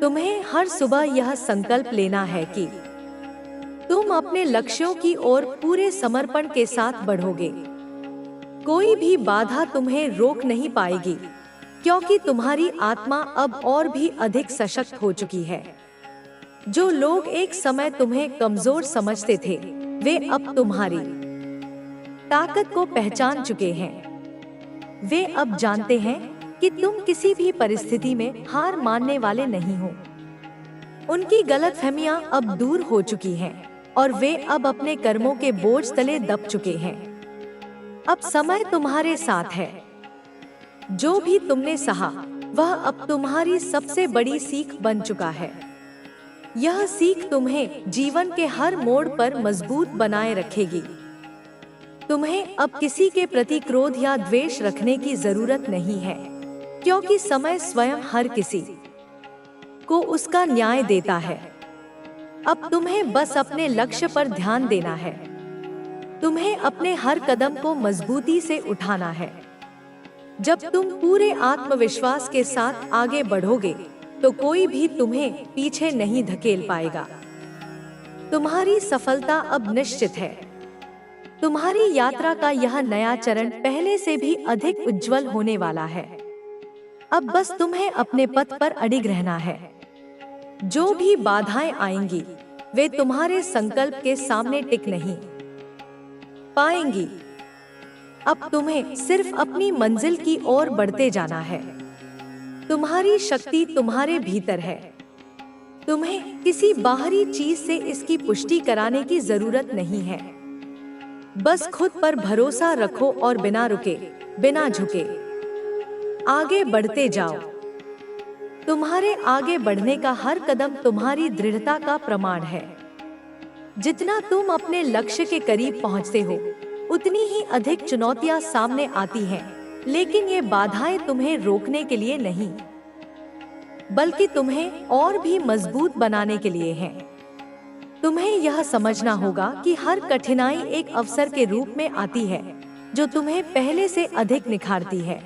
तुम्हें हर सुबह यह संकल्प लेना है कि तुम अपने लक्ष्यों की ओर पूरे समर्पण के साथ बढ़ोगे। कोई भी बाधा तुम्हें रोक नहीं पाएगी, क्योंकि तुम्हारी आत्मा अब और भी अधिक सशक्त हो चुकी है। जो लोग एक समय तुम्हें कमजोर समझते थे, वे अब तुम्हारी ताकत को पहचान चुके हैं। वे अब जानते हैं कि तुम किसी भी परिस्थिति में हार मानने वाले नहीं हो। उनकी गलतफहमियां अब दूर हो चुकी हैं और वे अब अपने कर्मों के बोझ तले दब चुके हैं। अब समय तुम्हारे साथ है। जो भी तुमने सहा वह अब तुम्हारी सबसे बड़ी सीख बन चुका है। यह सीख तुम्हें जीवन के हर मोड़ पर मजबूत बनाए रखेगी। तुम्हें अब किसी के प्रति क्रोध या द्वेष रखने की जरूरत नहीं है, क्योंकि समय स्वयं हर किसी को उसका न्याय देता है। अब तुम्हें बस अपने लक्ष्य पर ध्यान देना है। तुम्हें अपने हर कदम को मजबूती से उठाना है। जब तुम पूरे आत्मविश्वास के साथ आगे बढ़ोगे तो कोई भी तुम्हें पीछे नहीं धकेल पाएगा। तुम्हारी सफलता अब निश्चित है। तुम्हारी यात्रा का यह नया चरण पहले से भी अधिक उज्जवल होने वाला है। अब बस तुम्हें अपने पथ पर अडिग रहना है। जो भी बाधाएं आएंगी वे तुम्हारे संकल्प के सामने टिक नहीं पाएंगी। अब तुम्हें सिर्फ अपनी मंजिल की ओर बढ़ते जाना है। तुम्हारी शक्ति तुम्हारे भीतर है। तुम्हें किसी बाहरी चीज से इसकी पुष्टि कराने की जरूरत नहीं है। बस खुद पर भरोसा रखो और बिना रुके, बिना झुके आगे बढ़ते जाओ। तुम्हारे आगे बढ़ने का हर कदम तुम्हारी दृढ़ता का प्रमाण है। जितना तुम अपने लक्ष्य के करीब पहुंचते हो, उतनी ही अधिक चुनौतियां सामने आती हैं, लेकिन ये बाधाएं तुम्हें रोकने के लिए नहीं, बल्कि तुम्हें और भी मजबूत बनाने के लिए हैं। तुम्हें यह समझना होगा कि हर कठिनाई एक अवसर के रूप में आती है, जो तुम्हें पहले से अधिक निखारती है।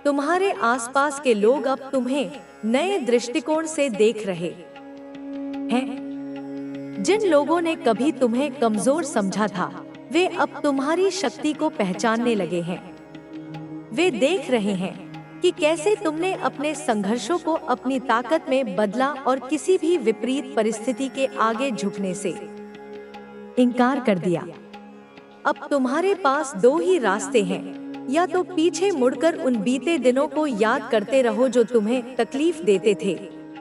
तुम्हारे आसपास के लोग अब तुम्हें नए दृष्टिकोण से देख रहे हैं। जिन लोगों ने कभी तुम्हें कमजोर समझा था, वे अब तुम्हारी शक्ति को पहचानने लगे हैं। वे देख रहे हैं कि कैसे तुमने अपने संघर्षों को अपनी ताकत में बदला और किसी भी विपरीत परिस्थिति के आगे झुकने से इनकार कर दिया। अब तुम्हारे पास दो ही रास्ते हैं, या तो पीछे मुड़कर उन बीते दिनों को याद करते रहो जो तुम्हें तकलीफ देते थे,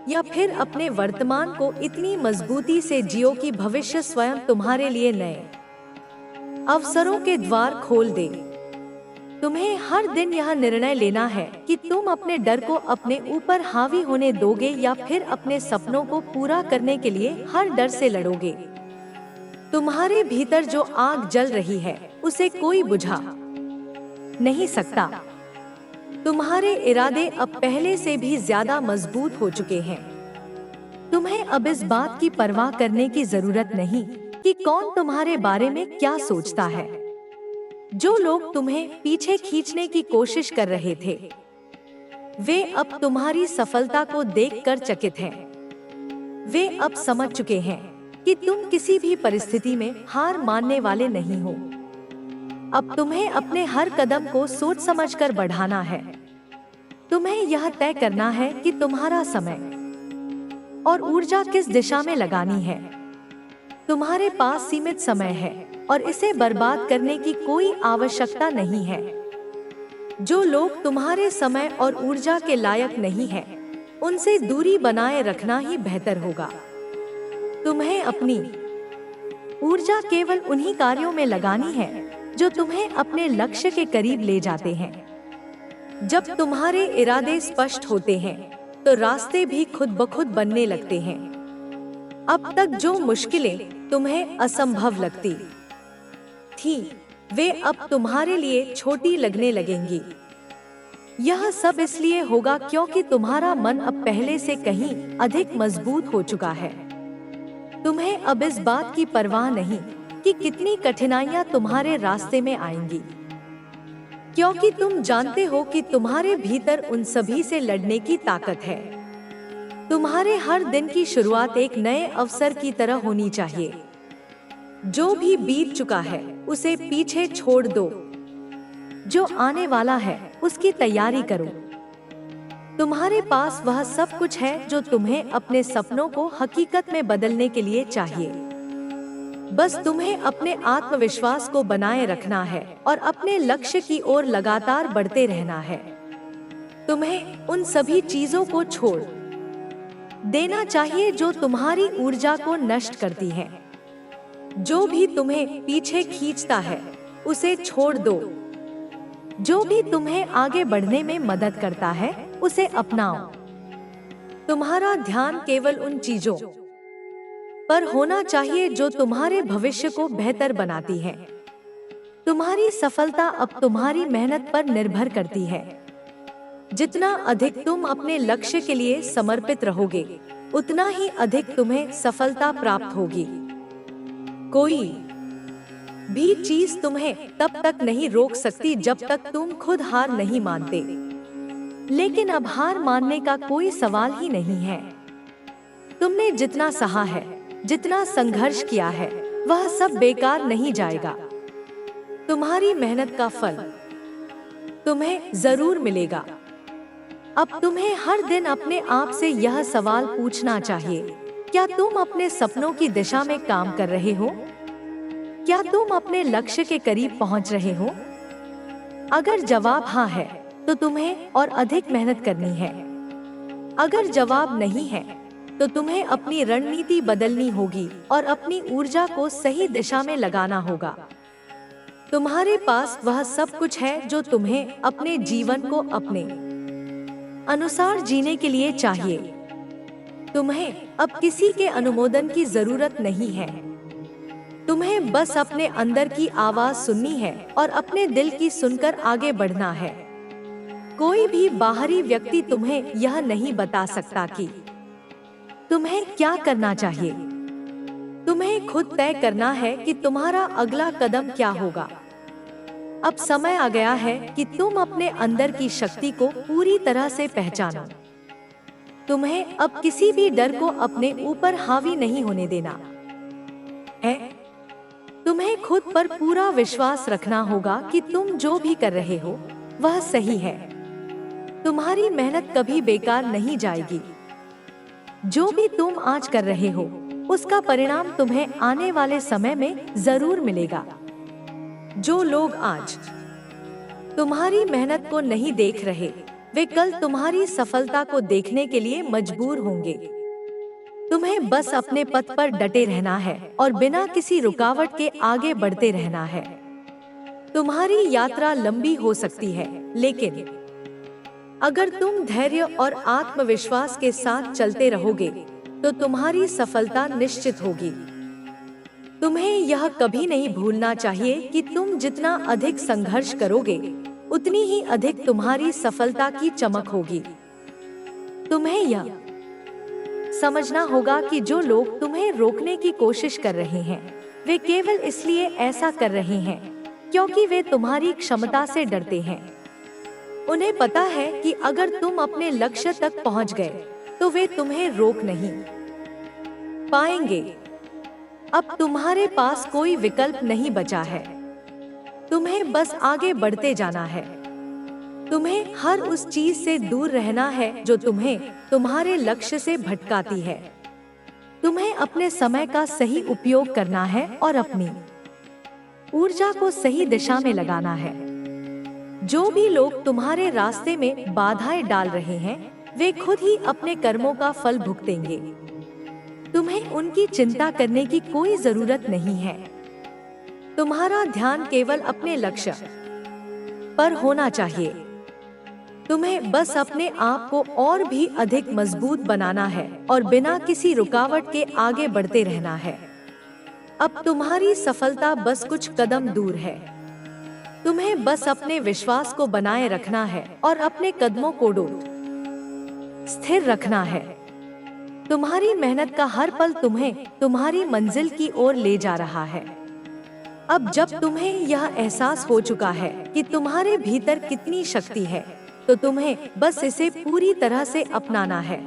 या फिर अपने वर्तमान को इतनी मजबूती से जियो कि भविष्य स्वयं तुम्हारे लिए नए अवसरों के द्वार खोल दे। तुम्हें हर दिन यह निर्णय लेना है कि तुम अपने डर को अपने ऊपर हावी होने दोगे या फिर अपने सपनों को पूरा करने के लिए हर डर से लड़ोगे। तुम्हारे भीतर जो आग जल रही है उसे कोई बुझा नहीं सकता। तुम्हारे इरादे अब पहले से भी ज्यादा मजबूत हो चुके हैं। तुम्हें अब इस बात की परवाह करने की जरूरत नहीं कि कौन तुम्हारे बारे में क्या सोचता है। जो लोग तुम्हें पीछे खींचने की कोशिश कर रहे थे, वे अब तुम्हारी सफलता को देखकर चकित हैं। वे अब समझ चुके हैं कि तुम किसी भी परिस्थिति में हार मानने वाले नहीं हो। अब तुम्हें अपने हर कदम को सोच समझकर बढ़ाना है। तुम्हें यह तय करना है कि तुम्हारा समय और ऊर्जा किस दिशा में लगानी है। तुम्हारे पास सीमित समय है और इसे बर्बाद करने की कोई आवश्यकता नहीं है। जो लोग तुम्हारे समय और ऊर्जा के लायक नहीं हैं, उनसे दूरी बनाए रखना ही बेहतर होगा। तुम्हें अपनी ऊर्जा केवल उन्हीं कार्यों में लगानी है जो तुम्हें अपने लक्ष्य के करीब ले जाते हैं। जब तुम्हारे इरादे स्पष्ट होते हैं तो रास्ते भी खुद ब खुद बनने लगते हैं। अब तक जो मुश्किलें तुम्हें असंभव लगती थी, वे अब तुम्हारे लिए छोटी लगने लगेंगी। यह सब इसलिए होगा क्योंकि तुम्हारा मन अब पहले से कहीं अधिक मजबूत हो चुका है। तुम्हें अब इस बात की परवाह नहीं कि कितनी कठिनाइयां तुम्हारे रास्ते में आएंगी, क्योंकि तुम जानते हो कि तुम्हारे भीतर उन सभी से लड़ने की ताकत है। तुम्हारे हर दिन की शुरुआत एक नए अवसर की तरह होनी चाहिए। जो भी बीत चुका है उसे पीछे छोड़ दो। जो आने वाला है उसकी तैयारी करो। तुम्हारे पास वह सब कुछ है जो तुम्हें अपने सपनों को हकीकत में बदलने के लिए चाहिए। बस तुम्हें अपने आत्मविश्वास को बनाए रखना है और अपने लक्ष्य की ओर लगातार बढ़ते रहना है। तुम्हें उन सभी चीजों को छोड़ देना चाहिए जो तुम्हारी ऊर्जा को नष्ट करती हैं। जो भी तुम्हें पीछे खींचता है उसे छोड़ दो। जो भी तुम्हें आगे बढ़ने में मदद करता है उसे अपनाओ। तुम्हारा ध्यान केवल उन चीजों पर होना चाहिए जो तुम्हारे भविष्य को बेहतर बनाती हैं। तुम्हारी सफलता अब तुम्हारी मेहनत पर निर्भर करती है। जितना अधिक तुम अपने लक्ष्य के लिए समर्पित रहोगे, उतना ही अधिक तुम्हें सफलता प्राप्त होगी। कोई भी चीज तुम्हें तब तक नहीं रोक सकती जब तक तुम खुद हार नहीं मानते। लेकिन अब हार मानने का कोई सवाल ही नहीं है। तुमने जितना सहा है, जितना संघर्ष किया है, वह सब बेकार नहीं जाएगा। तुम्हारी मेहनत का फल तुम्हें जरूर मिलेगा। अब तुम्हें हर दिन अपने आप से यह सवाल पूछना चाहिए, क्या तुम अपने सपनों की दिशा में काम कर रहे हो? क्या तुम अपने लक्ष्य के करीब पहुंच रहे हो? अगर जवाब हाँ है, तो तुम्हें और अधिक मेहनत करनी है। अगर जवाब नहीं है, तो तुम्हें अपनी रणनीति बदलनी होगी और अपनी ऊर्जा को सही दिशा में लगाना होगा। तुम्हारे पास वह सब कुछ है जो तुम्हें अपने जीवन को अपने अनुसार जीने के लिए चाहिए। तुम्हें अब किसी के अनुमोदन की जरूरत नहीं है। तुम्हें बस अपने अंदर की आवाज सुननी है और अपने दिल की सुनकर आगे बढ़ना है। कोई भी बाहरी व्यक्ति तुम्हें यह नहीं बता सकता कि तुम्हें क्या करना चाहिए। तुम्हें खुद तय करना है कि तुम्हारा अगला कदम क्या होगा। अब समय आ गया है कि तुम अपने अंदर की शक्ति को पूरी तरह से पहचानो। तुम्हें अब किसी भी डर को अपने ऊपर हावी नहीं होने देना है। तुम्हें खुद पर पूरा विश्वास रखना होगा कि तुम जो भी कर रहे हो वह सही है। तुम्हारी मेहनत कभी बेकार नहीं जाएगी। जो भी तुम आज कर रहे हो, उसका परिणाम तुम्हें आने वाले समय में जरूर मिलेगा। जो लोग आज तुम्हारी मेहनत को नहीं देख रहे, वे कल तुम्हारी सफलता को देखने के लिए मजबूर होंगे। तुम्हें बस अपने पथ पर डटे रहना है और बिना किसी रुकावट के आगे बढ़ते रहना है। तुम्हारी यात्रा लंबी हो सकती है, लेकिन अगर तुम धैर्य और आत्मविश्वास के साथ चलते रहोगे, तो तुम्हारी सफलता निश्चित होगी। तुम्हें यह कभी नहीं भूलना चाहिए कि तुम जितना अधिक संघर्ष करोगे, उतनी ही अधिक तुम्हारी सफलता की चमक होगी। तुम्हें यह समझना होगा कि जो लोग तुम्हें रोकने की कोशिश कर रहे हैं, वे केवल इसलिए ऐसा कर रहे हैं क्योंकि वे तुम्हारी क्षमता से डरते हैं। उन्हें पता है कि अगर तुम अपने लक्ष्य तक पहुंच गए, तो वे तुम्हें रोक नहीं पाएंगे। अब तुम्हारे पास कोई विकल्प नहीं बचा है। तुम्हें बस आगे बढ़ते जाना है। तुम्हें हर उस चीज से दूर रहना है जो तुम्हें तुम्हारे लक्ष्य से भटकाती है। तुम्हें अपने समय का सही उपयोग करना है और अपनी ऊर्जा को सही दिशा में लगाना है। जो भी लोग तुम्हारे रास्ते में बाधाएं डाल रहे हैं, वे खुद ही अपने कर्मों का फल भुगतेंगे। तुम्हें उनकी चिंता करने की कोई जरूरत नहीं है। तुम्हारा ध्यान केवल अपने लक्ष्य पर होना चाहिए। तुम्हें बस अपने आप को और भी अधिक मजबूत बनाना है और बिना किसी रुकावट के आगे बढ़ते रहना है। अब तुम्हारी सफलता बस कुछ कदम दूर है। तुम्हें बस अपने विश्वास को बनाए रखना है और अपने कदमों को स्थिर रखना है। तुम्हारी मेहनत का हर पल तुम्हें तुम्हारी मंजिल की ओर ले जा रहा है। अब जब तुम्हें यह एहसास हो चुका है कि तुम्हारे भीतर कितनी शक्ति है, तो तुम्हें बस इसे पूरी तरह से अपनाना है।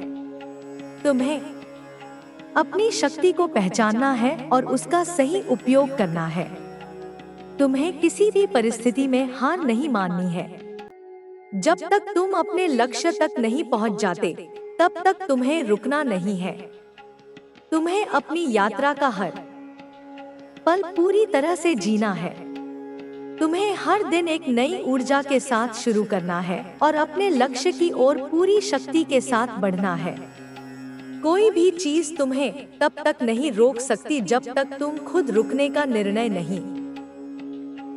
तुम्हें अपनी शक्ति को पहचानना है और उसका सही उपयोग करना है। तुम्हें किसी भी परिस्थिति में हार नहीं माननी है। जब तक तुम अपने लक्ष्य तक नहीं पहुंच जाते, तब तक तुम्हें रुकना नहीं है। तुम्हें अपनी यात्रा का हर पल पूरी तरह से जीना है। तुम्हें हर दिन एक नई ऊर्जा के साथ शुरू करना है और अपने लक्ष्य की ओर पूरी शक्ति के साथ बढ़ना है। कोई भी चीज तुम्हें तब तक नहीं रोक सकती जब तक तुम खुद रुकने का निर्णय नहीं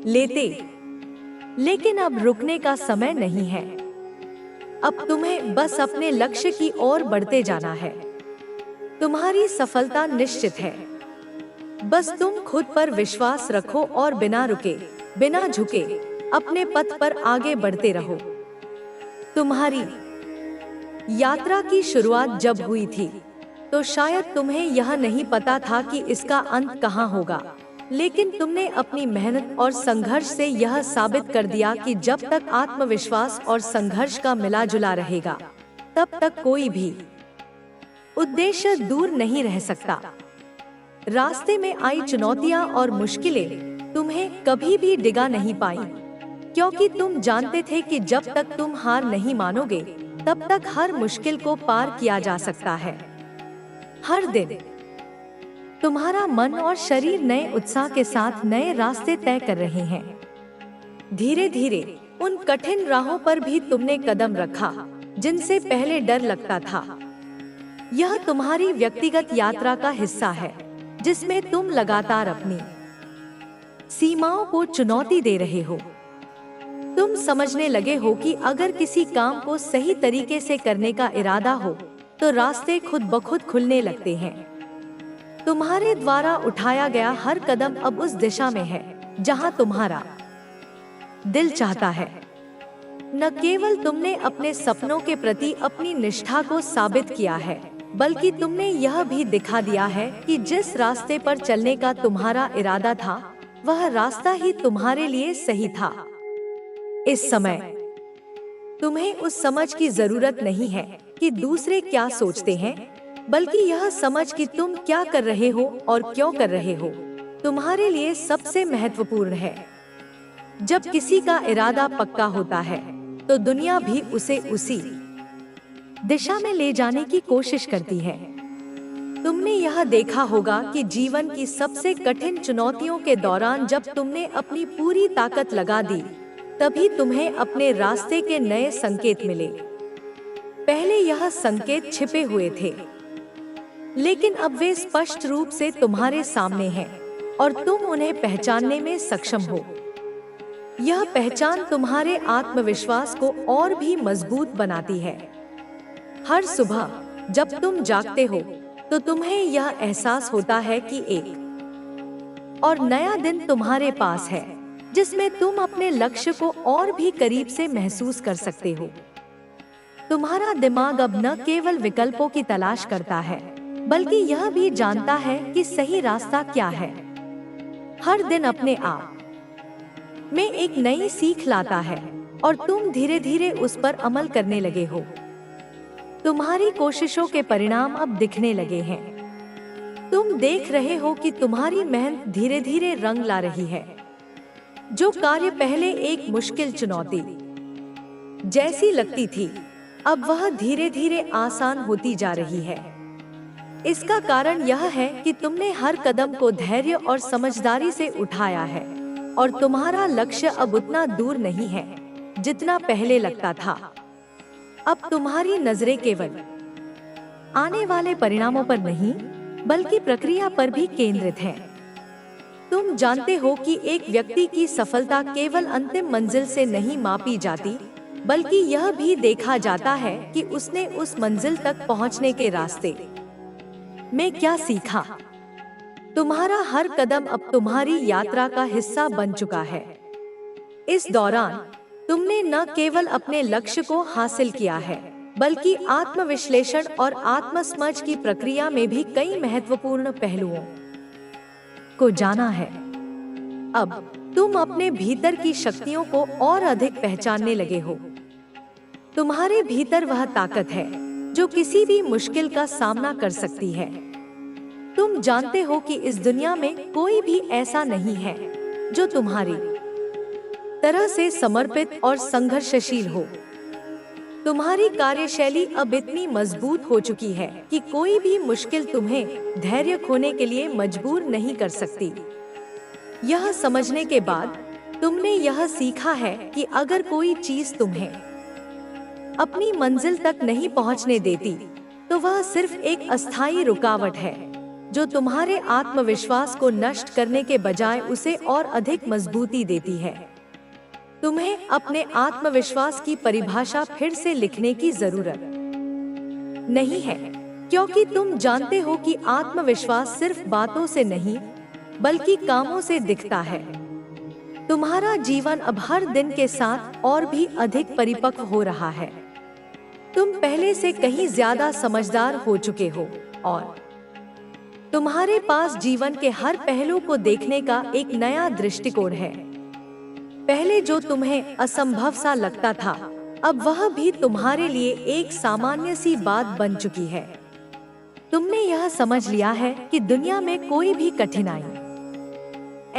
लेते। लेकिन अब रुकने का समय नहीं है। अब तुम्हें बस अपने लक्ष्य की ओर बढ़ते जाना है। तुम्हारी सफलता निश्चित है। बस तुम खुद पर विश्वास रखो और बिना रुके, बिना झुके अपने पथ पर आगे बढ़ते रहो। तुम्हारी यात्रा की शुरुआत जब हुई थी, तो शायद तुम्हें यह नहीं पता था कि इसका अंत कहाँ होगा। लेकिन तुमने अपनी मेहनत और संघर्ष से यह साबित कर दिया कि जब तक आत्मविश्वास और संघर्ष का मिला जुला रहेगा, तब तक कोई भी उद्देश्य दूर नहीं रह सकता। रास्ते में आई चुनौतियां और मुश्किलें तुम्हें कभी भी डिगा नहीं पाई, क्योंकि तुम जानते थे कि जब तक तुम हार नहीं मानोगे, तब तक हर मुश्किल को पार किया जा सकता है। हर दिन तुम्हारा मन और शरीर नए उत्साह के साथ नए रास्ते तय कर रहे हैं। धीरे धीरे उन कठिन राहों पर भी तुमने कदम रखा जिनसे पहले डर लगता था। यह तुम्हारी व्यक्तिगत यात्रा का हिस्सा है, जिसमें तुम लगातार अपनी सीमाओं को चुनौती दे रहे हो। तुम समझने लगे हो कि अगर किसी काम को सही तरीके से करने का इरादा हो, तो रास्ते खुद ब खुद खुलने लगते हैं। तुम्हारे द्वारा उठाया गया हर कदम अब उस दिशा में है जहां तुम्हारा दिल चाहता है। न केवल तुमने अपने सपनों के प्रति अपनी निष्ठा को साबित किया है, बल्कि तुमने यह भी दिखा दिया है कि जिस रास्ते पर चलने का तुम्हारा इरादा था, वह रास्ता ही तुम्हारे लिए सही था। इस समय तुम्हें उस समझ की जरूरत नहीं है कि दूसरे क्या सोचते हैं, बल्कि यह समझ कि तुम क्या कर रहे हो और क्यों कर रहे हो, तुम्हारे लिए सबसे महत्वपूर्ण है। जब किसी का इरादा पक्का होता है, तो दुनिया भी उसे उसी दिशा में ले जाने की कोशिश करती है। तुमने यह देखा होगा कि जीवन की सबसे कठिन चुनौतियों के दौरान जब तुमने अपनी पूरी ताकत लगा दी, तभी तुम्हें अपने रास्ते के नए संकेत मिले। पहले यह संकेत छिपे हुए थे, लेकिन अब वे स्पष्ट रूप से तुम्हारे सामने हैं और तुम उन्हें पहचानने में सक्षम हो। यह पहचान तुम्हारे आत्मविश्वास को और भी मजबूत बनाती है। हर सुबह जब तुम जागते हो तो तुम्हें यह एहसास होता है कि एक और नया दिन तुम्हारे पास है, जिसमें तुम अपने लक्ष्य को और भी करीब से महसूस कर सकते हो। तुम्हारा दिमाग अब न केवल विकल्पों की तलाश करता है, बल्कि यह भी जानता है कि सही रास्ता क्या है। हर दिन अपने आप में एक नई सीख लाता है और तुम धीरे धीरे उस पर अमल करने लगे हो। तुम्हारी कोशिशों के परिणाम अब दिखने लगे हैं। तुम देख रहे हो कि तुम्हारी मेहनत धीरे धीरे रंग ला रही है। जो कार्य पहले एक मुश्किल चुनौती जैसी लगती थी, अब वह धीरे धीरे आसान होती जा रही है। इसका कारण यह है कि तुमने हर कदम को धैर्य और समझदारी से उठाया है और तुम्हारा लक्ष्य अब उतना दूर नहीं है जितना पहले लगता था। अब तुम्हारी नजरें केवल आने वाले परिणामों पर नहीं, बल्कि प्रक्रिया पर भी केंद्रित हैं। तुम जानते हो कि एक व्यक्ति की सफलता केवल अंतिम मंजिल से नहीं मापी जाती, बल्कि यह भी देखा जाता है कि उसने उस मंजिल तक पहुंचने के रास्ते में क्या सीखा। तुम्हारा हर कदम अब तुम्हारी यात्रा का हिस्सा बन चुका है। इस दौरान तुमने न केवल अपने लक्ष्य को हासिल किया है, बल्कि आत्मविश्लेषण और आत्मसमझ की प्रक्रिया में भी कई महत्वपूर्ण पहलुओं को जाना है। अब तुम अपने भीतर की शक्तियों को और अधिक पहचानने लगे हो। तुम्हारे भीतर वह ताकत है जो किसी भी मुश्किल का सामना कर सकती है। तुम जानते हो कि इस दुनिया में कोई भी ऐसा नहीं है जो तुम्हारी तरह से समर्पित और संघर्षशील हो। तुम्हारी कार्यशैली अब इतनी मजबूत हो चुकी है कि कोई भी मुश्किल तुम्हें धैर्य खोने के लिए मजबूर नहीं कर सकती। यह समझने के बाद तुमने यह सीखा है कि अगर कोई चीज तुम्हें अपनी मंजिल तक नहीं पहुंचने देती, तो वह सिर्फ एक अस्थायी रुकावट है जो तुम्हारे आत्मविश्वास को नष्ट करने के बजाय उसे और अधिक मजबूती देती है। तुम्हें अपने आत्मविश्वास की परिभाषा फिर से लिखने की जरूरत नहीं है, क्योंकि तुम जानते हो कि आत्मविश्वास सिर्फ बातों से नहीं, बल्कि कामों से दिखता है। तुम्हारा जीवन अब हर दिन के साथ और भी अधिक परिपक्व हो रहा है। तुम पहले से कहीं ज्यादा समझदार हो चुके हो और तुम्हारे पास जीवन के हर पहलू को देखने का एक नया दृष्टिकोण है। पहले जो तुम्हें असंभव सा लगता था, अब वह भी तुम्हारे लिए एक सामान्य सी बात बन चुकी है। तुमने यह समझ लिया है कि दुनिया में कोई भी कठिनाई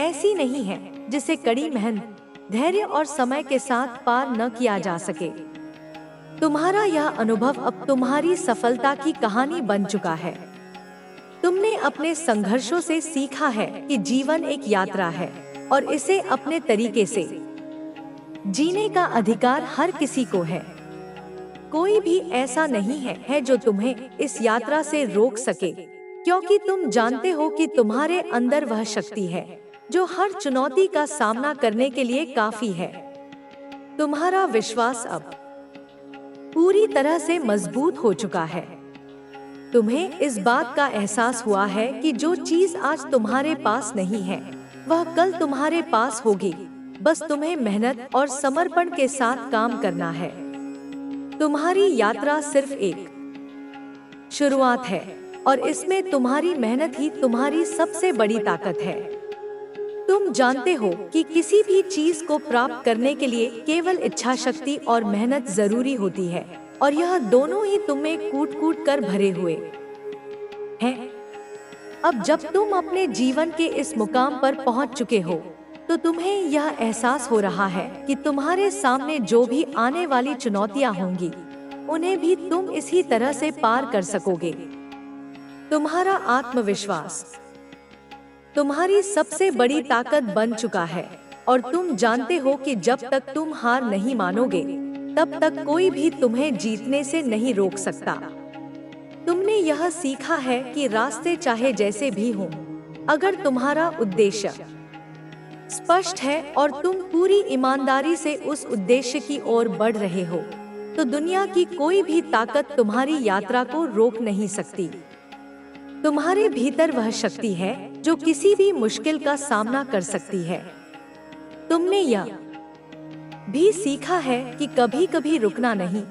ऐसी नहीं है जिसे कड़ी मेहनत, धैर्य और समय के साथ पार न किया जा सके। तुम्हारा यह अनुभव अब तुम्हारी सफलता की कहानी बन चुका है। तुमने अपने संघर्षों से सीखा है कि जीवन एक यात्रा है और इसे अपने तरीके से जीने का अधिकार हर किसी को है। कोई भी ऐसा नहीं है जो तुम्हें इस यात्रा से रोक सके, क्योंकि तुम जानते हो कि तुम्हारे अंदर वह शक्ति है जो हर चुनौती का सामना करने के लिए काफी है। तुम्हारा विश्वास अब पूरी तरह से मजबूत हो चुका है। तुम्हें इस बात का एहसास हुआ है कि जो चीज आज तुम्हारे पास नहीं है, वह कल तुम्हारे पास होगी। बस तुम्हें मेहनत और समर्पण के साथ काम करना है। तुम्हारी यात्रा सिर्फ एक शुरुआत है और इसमें तुम्हारी मेहनत ही तुम्हारी सबसे बड़ी ताकत है। तुम जानते हो कि किसी भी चीज को प्राप्त करने के लिए केवल इच्छा शक्ति और मेहनत जरूरी होती है, और यह दोनों ही तुम्हें कूट-कूट कर भरे हुए हैं। अब जब तुम अपने जीवन के इस मुकाम पर पहुंच चुके हो, तो तुम्हें यह एहसास हो रहा है कि तुम्हारे सामने जो भी आने वाली चुनौतियां होंगी, उन्हें भी तुम इसी तरह से पार कर सकोगे। तुम्हारा आत्मविश्वास तुम्हारी सबसे बड़ी ताकत बन चुका है और तुम जानते हो कि जब तक तुम हार नहीं मानोगे, तब तक कोई भी तुम्हें जीतने से नहीं रोक सकता। तुमने यह सीखा है कि रास्ते चाहे जैसे भी हों, अगर तुम्हारा उद्देश्य स्पष्ट है और तुम पूरी ईमानदारी से उस उद्देश्य की ओर बढ़ रहे हो, तो दुनिया की कोई भी ताकत तुम्हारी यात्रा को रोक नहीं सकती। तुम्हारे भीतर वह शक्ति है जो किसी भी मुश्किल का सामना कर सकती है। तुमने यह भी सीखा है कि कभी कभी रुकना नहीं,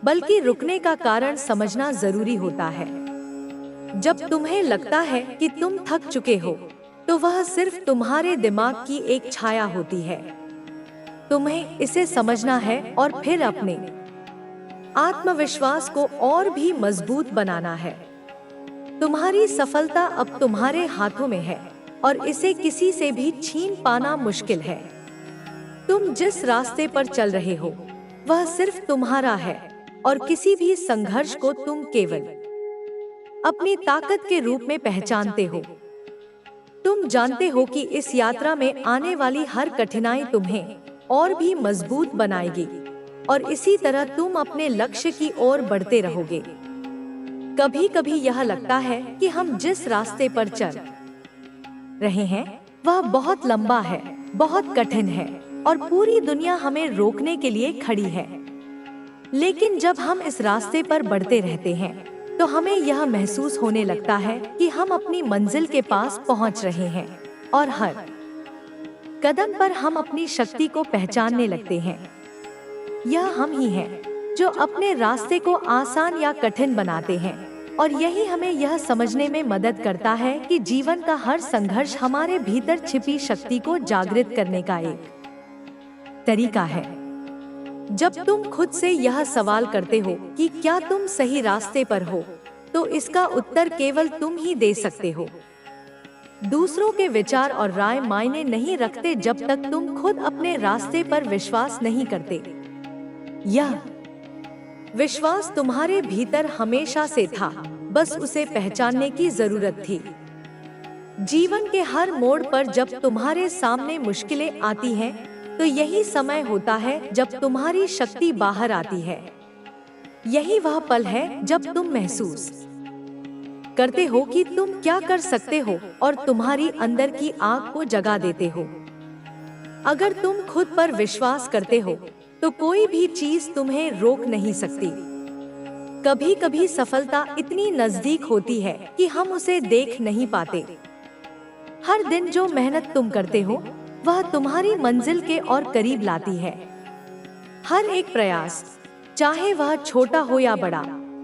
बल्कि रुकने का कारण समझना जरूरी होता है। जब तुम्हें लगता है कि तुम थक चुके हो, तो वह सिर्फ तुम्हारे दिमाग की एक छाया होती है। तुम्हें इसे समझना है और फिर अपने आत्मविश्वास को और भी मजबूत बनाना है। तुम्हारी सफलता अब तुम्हारे हाथों में है और इसे किसी से भी छीन पाना मुश्किल है। तुम जिस रास्ते पर चल रहे हो, वह सिर्फ तुम्हारा है और किसी भी संघर्ष को तुम केवल अपनी ताकत के रूप में पहचानते हो। तुम जानते हो कि इस यात्रा में आने वाली हर कठिनाई तुम्हें और भी मजबूत बनाएगी और इसी तरह तुम अपने लक्ष्य की ओर बढ़ते रहोगे। कभी कभी यह लगता है कि हम जिस रास्ते पर चल रहे हैं वह बहुत लंबा है, बहुत कठिन है और पूरी दुनिया हमें रोकने के लिए खड़ी है। लेकिन जब हम इस रास्ते पर बढ़ते रहते हैं, तो हमें यह महसूस होने लगता है कि हम अपनी मंजिल के पास पहुंच रहे हैं और हर कदम पर हम अपनी शक्ति को पहचानने लगते हैं। यह हम ही हैं जो अपने रास्ते को आसान या कठिन बनाते हैं और यही हमें यह समझने में मदद करता है कि जीवन का हर संघर्ष हमारे भीतर छिपी शक्ति को जागृत करने का एक तरीका है। जब तुम खुद से यह सवाल करते हो कि क्या तुम सही रास्ते पर हो, तो इसका उत्तर केवल तुम ही दे सकते हो। दूसरों के विचार और राय मायने नहीं रखते जब तक तुम खुद अपने रास्ते पर विश्वास नहीं करते। यह विश्वास तुम्हारे भीतर हमेशा से था, बस उसे पहचानने की जरूरत थी। जीवन के हर मोड़ पर जब तुम्हारे सामने मुश्किलें आती हैं, तो यही समय होता है जब तुम्हारी शक्ति बाहर आती है। यही वह पल है जब तुम महसूस करते हो कि तुम क्या कर सकते हो और तुम्हारी अंदर की आग को जगा देते हो। अगर तुम खुद पर विश्वास करते हो, तो कोई भी चीज तुम्हें रोक नहीं सकती। कभी कभी सफलता इतनी नजदीक होती है कि हम उसे देख नहीं पाते। हर दिन जो मेहनत तुम करते हो, वह तुम्हारी मंजिल के और करीब लाती है। हर एक प्रयास, चाहे वह छोटा हो या बड़ा,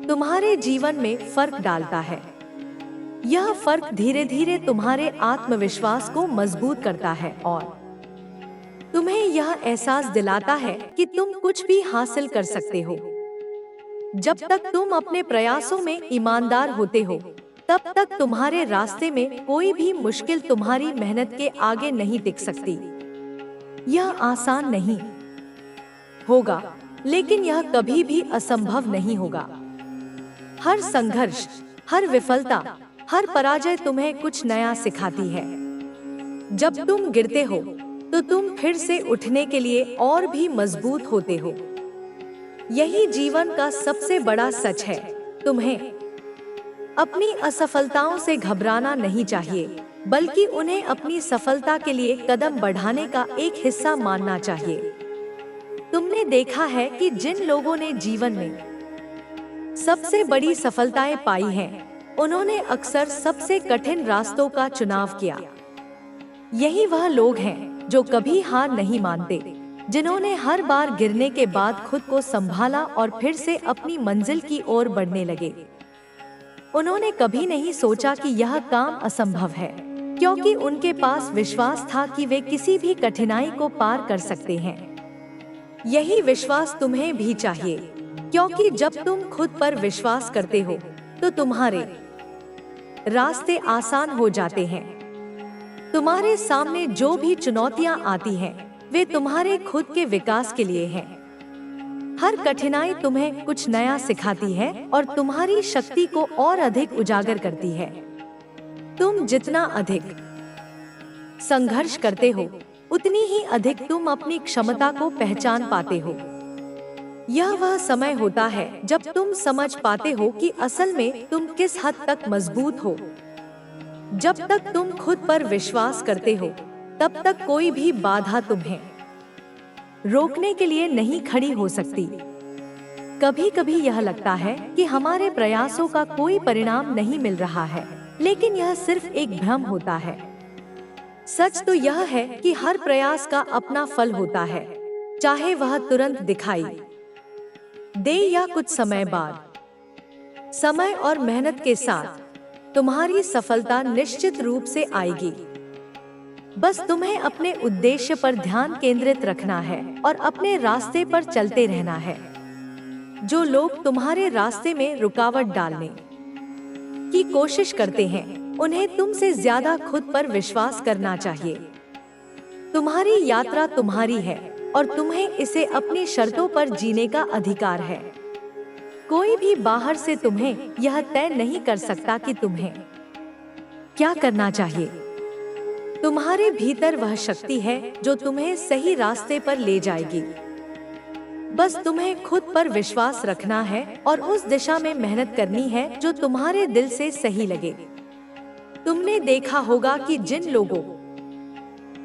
तुम्हारे जीवन में फर्क डालता है। यह फर्क धीरे धीरे तुम्हारे आत्मविश्वास को मजबूत करता है और तुम्हें यह एहसास दिलाता है कि तुम कुछ भी हासिल कर सकते हो। जब तक तुम अपने प्रयासों में ईमानदार होते हो, तब तक तुम्हारे रास्ते में कोई भी मुश्किल तुम्हारी मेहनत के आगे नहीं टिक सकती। यह आसान नहीं होगा, लेकिन यह कभी भी असंभव नहीं होगा। हर संघर्ष, हर विफलता, हर पराजय तुम्हें कुछ नया सिखाती है। जब तुम गिरते हो, तो तुम फिर से उठने के लिए और भी मजबूत होते हो। यही जीवन का सबसे बड़ा सच है। तुम्हें अपनी असफलताओं से घबराना नहीं चाहिए, बल्कि उन्हें अपनी सफलता के लिए कदम बढ़ाने का एक हिस्सा मानना चाहिए। तुमने देखा है कि जिन लोगों ने जीवन में सबसे बड़ी सफलताएं पाई हैं, उन्होंने अक्सर सबसे कठिन रास्तों का चुनाव किया। यही वह लोग हैं जो कभी हार नहीं मानते, जिन्होंने हर बार गिरने के बाद खुद को संभाला और फिर से अपनी मंजिल की ओर बढ़ने लगे। उन्होंने कभी नहीं सोचा कि यह काम असंभव है, क्योंकि उनके पास विश्वास था कि वे किसी भी कठिनाई को पार कर सकते हैं। यही विश्वास तुम्हें भी चाहिए, क्योंकि जब तुम खुद पर विश्वास करते हो, तो तुम्हारे रास्ते आसान हो जाते हैं। तुम्हारे सामने जो भी चुनौतियां आती हैं, वे तुम्हारे खुद के विकास के लिए हैं। हर कठिनाई तुम्हें कुछ नया सिखाती है और तुम्हारी शक्ति को और अधिक उजागर करती है। तुम जितना अधिक संघर्ष करते हो, उतनी ही अधिक तुम अपनी क्षमता को पहचान पाते हो। यह वह समय होता है जब तुम समझ पाते हो कि असल में तुम किस हद तक मजबूत हो। जब तक तुम खुद पर विश्वास करते हो, तब तक कोई भी बाधा तुम्हें रोकने के लिए नहीं खड़ी हो सकती। कभी कभी यह लगता है कि हमारे प्रयासों का कोई परिणाम नहीं मिल रहा है, लेकिन यह सिर्फ एक भ्रम होता है। सच तो यह है कि हर प्रयास का अपना फल होता है, चाहे वह तुरंत दिखाई दे या कुछ समय बाद। समय और मेहनत के साथ तुम्हारी सफलता निश्चित रूप से आएगी। बस तुम्हें अपने उद्देश्य पर ध्यान केंद्रित रखना है और अपने रास्ते पर चलते रहना है। जो लोग तुम्हारे रास्ते में रुकावट डालने की कोशिश करते हैं, उन्हें तुमसे ज्यादा खुद पर विश्वास करना चाहिए। तुम्हारी यात्रा तुम्हारी है और तुम्हें इसे अपनी शर्तों पर जीने का अधिकार है। कोई भी बाहर से तुम्हें यह तय नहीं कर सकता कि तुम्हें क्या करना चाहिए। तुम्हारे भीतर वह शक्ति है जो तुम्हें सही रास्ते पर ले जाएगी। बस तुम्हें खुद पर विश्वास रखना है और उस दिशा में मेहनत करनी है जो तुम्हारे दिल से सही लगे। तुमने देखा होगा कि जिन लोगों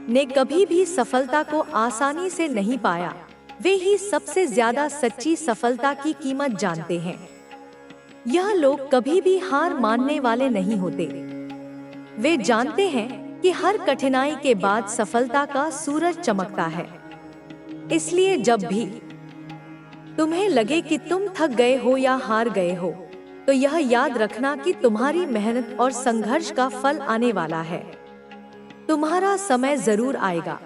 ने कभी भी सफलता को आसानी से नहीं पाया, वे ही सबसे ज्यादा सच्ची सफलता की कीमत जानते हैं। यह लोग कभी भी हार मानने वाले नहीं होते। वे जानते हैं कि हर कठिनाई के बाद सफलता का सूरज चमकता है। इसलिए जब भी तुम्हें लगे कि तुम थक गए हो या हार गए हो, तो यह याद रखना कि तुम्हारी मेहनत और संघर्ष का फल आने वाला है। तुम्हारा समय जरूर आएगा।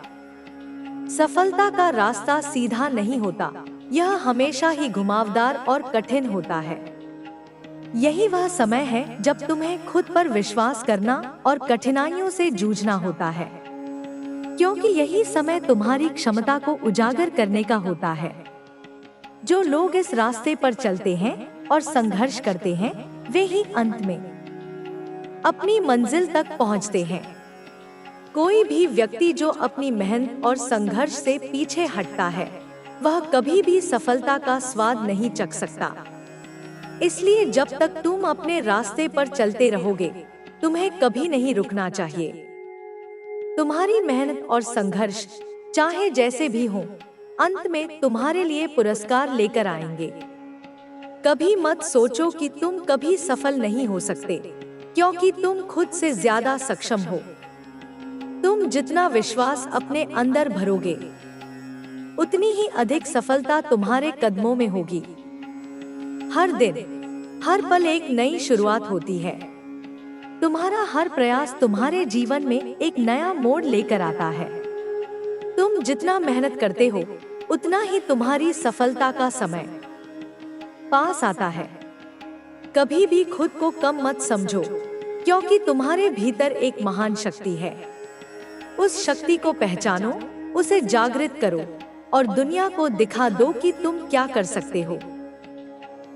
सफलता का रास्ता सीधा नहीं होता, यह हमेशा ही घुमावदार और कठिन होता है। यही वह समय है जब तुम्हें खुद पर विश्वास करना और कठिनाइयों से जूझना होता है, क्योंकि यही समय तुम्हारी क्षमता को उजागर करने का होता है। जो लोग इस रास्ते पर चलते हैं और संघर्ष करते हैं, वे ही अंत में अपनी मंजिल तक पहुंचते हैं। कोई भी व्यक्ति जो अपनी मेहनत और संघर्ष से पीछे हटता है, वह कभी भी सफलता का स्वाद नहीं चख सकता। इसलिए जब तक तुम अपने रास्ते पर चलते रहोगे, तुम्हें कभी नहीं रुकना चाहिए। तुम्हारी मेहनत और संघर्ष चाहे जैसे भी हो, अंत में तुम्हारे लिए पुरस्कार लेकर आएंगे। कभी मत सोचो कि तुम कभी सफल नहीं हो सकते, क्योंकि तुम खुद से ज्यादा सक्षम हो। तुम जितना विश्वास अपने अंदर भरोगे, उतनी ही अधिक सफलता तुम्हारे कदमों में होगी। हर दिन, हर पल एक नई शुरुआत होती है। तुम्हारा हर प्रयास तुम्हारे जीवन में एक नया मोड़ लेकर आता है। तुम जितना मेहनत करते हो, उतना ही तुम्हारी सफलता का समय पास आता है। कभी भी खुद को कम मत समझो, क्योंकि तुम्हारे भीतर एक महान शक्ति है। उस शक्ति को पहचानो, उसे जागृत करो और दुनिया को दिखा दो कि तुम क्या कर सकते हो।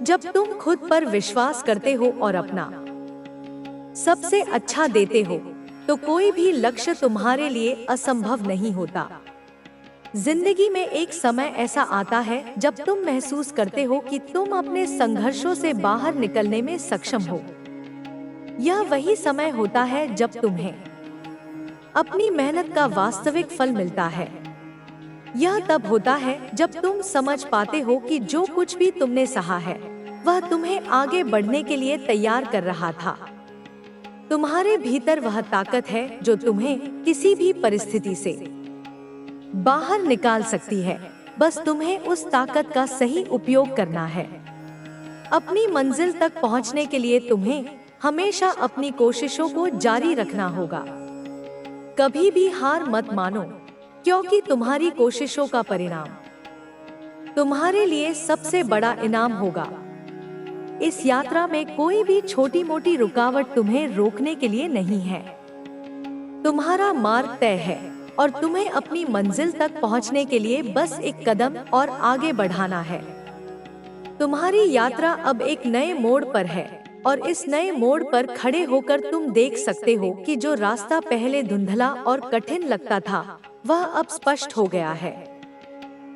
जब तुम खुद पर विश्वास करते हो और अपना सबसे अच्छा देते हो, तो कोई भी लक्ष्य तुम्हारे लिए असंभव नहीं होता। जिंदगी में एक समय ऐसा आता है जब तुम महसूस करते हो कि तुम अपने संघर्षों से बाहर निकलने में सक्षम हो। यह वही समय होता है जब तुम्हें अपनी मेहनत का वास्तविक फल मिलता है। यह तब होता है जब तुम समझ पाते हो कि जो कुछ भी तुमने सहा है, वह तुम्हें आगे बढ़ने के लिए तैयार कर रहा था। तुम्हारे भीतर वह ताकत है जो तुम्हें किसी भी परिस्थिति से बाहर निकाल सकती है। बस तुम्हें उस ताकत का सही उपयोग करना है। अपनी मंजिल तक पहुंचने के लिए तुम्हें हमेशा अपनी कोशिशों को जारी रखना होगा। कभी भी हार मत मानो, क्योंकि तुम्हारी कोशिशों का परिणाम तुम्हारे लिए सबसे बड़ा इनाम होगा। इस यात्रा में कोई भी छोटी मोटी रुकावट तुम्हें रोकने के लिए नहीं है। तुम्हारा मार्ग तय है और तुम्हें अपनी मंजिल तक पहुंचने के लिए बस एक कदम और आगे बढ़ाना है। तुम्हारी यात्रा अब एक नए मोड़ पर है और इस नए मोड़ पर खड़े होकर तुम देख सकते हो कि जो रास्ता पहले धुंधला और कठिन लगता था वह अब स्पष्ट हो गया है।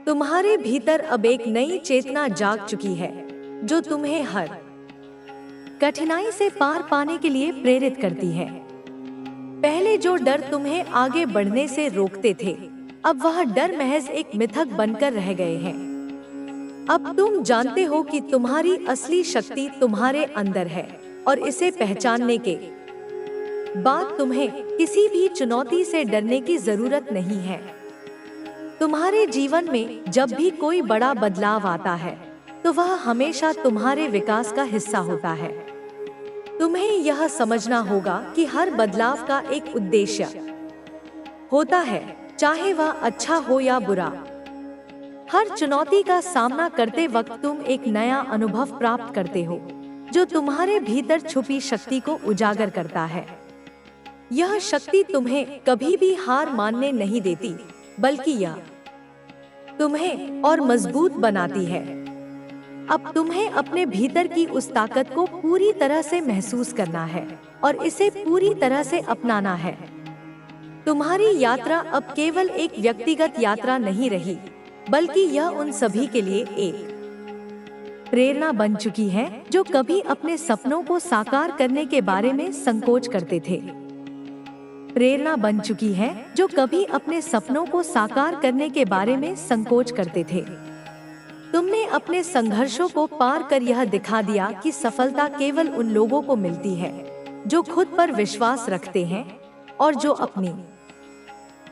तुम्हारे भीतर अब एक नई चेतना जाग चुकी है जो तुम्हें हर कठिनाई से पार पाने के लिए प्रेरित करती है। पहले जो डर तुम्हें आगे बढ़ने से रोकते थे, अब वह डर महज एक मिथक बनकर रह गए हैं। अब तुम जानते हो कि तुम्हारी असली शक्ति तुम्हारे अंदर है और इसे पहचानने के बाद तुम्हें किसी भी चुनौती से डरने की जरूरत नहीं है। तुम्हारे जीवन में जब भी कोई बड़ा बदलाव आता है तो वह हमेशा तुम्हारे विकास का हिस्सा होता है। तुम्हें यह समझना होगा कि हर बदलाव का एक उद्देश्य होता है, चाहे वह अच्छा हो या बुरा। हर चुनौती का सामना करते वक्त तुम एक नया अनुभव प्राप्त करते हो जो तुम्हारे भीतर छुपी शक्ति को उजागर करता है। यह शक्ति तुम्हें कभी भी हार मानने नहीं देती, बल्कि यह तुम्हें और मजबूत बनाती है। अब तुम्हें अपने भीतर की उस ताकत को पूरी तरह से महसूस करना है और इसे पूरी तरह से अपनाना है। तुम्हारी यात्रा अब केवल एक व्यक्तिगत यात्रा नहीं रही, बल्कि यह उन सभी के लिए एक प्रेरणा बन चुकी है जो कभी अपने सपनों को साकार करने के बारे में संकोच करते थे। प्रेरणा बन चुकी है जो कभी अपने सपनों को साकार करने के बारे में संकोच करते थे। तुमने अपने संघर्षों को पार कर यह दिखा दिया कि सफलता केवल उन लोगों को मिलती है जो खुद पर विश्वास रखते हैं और जो अपनी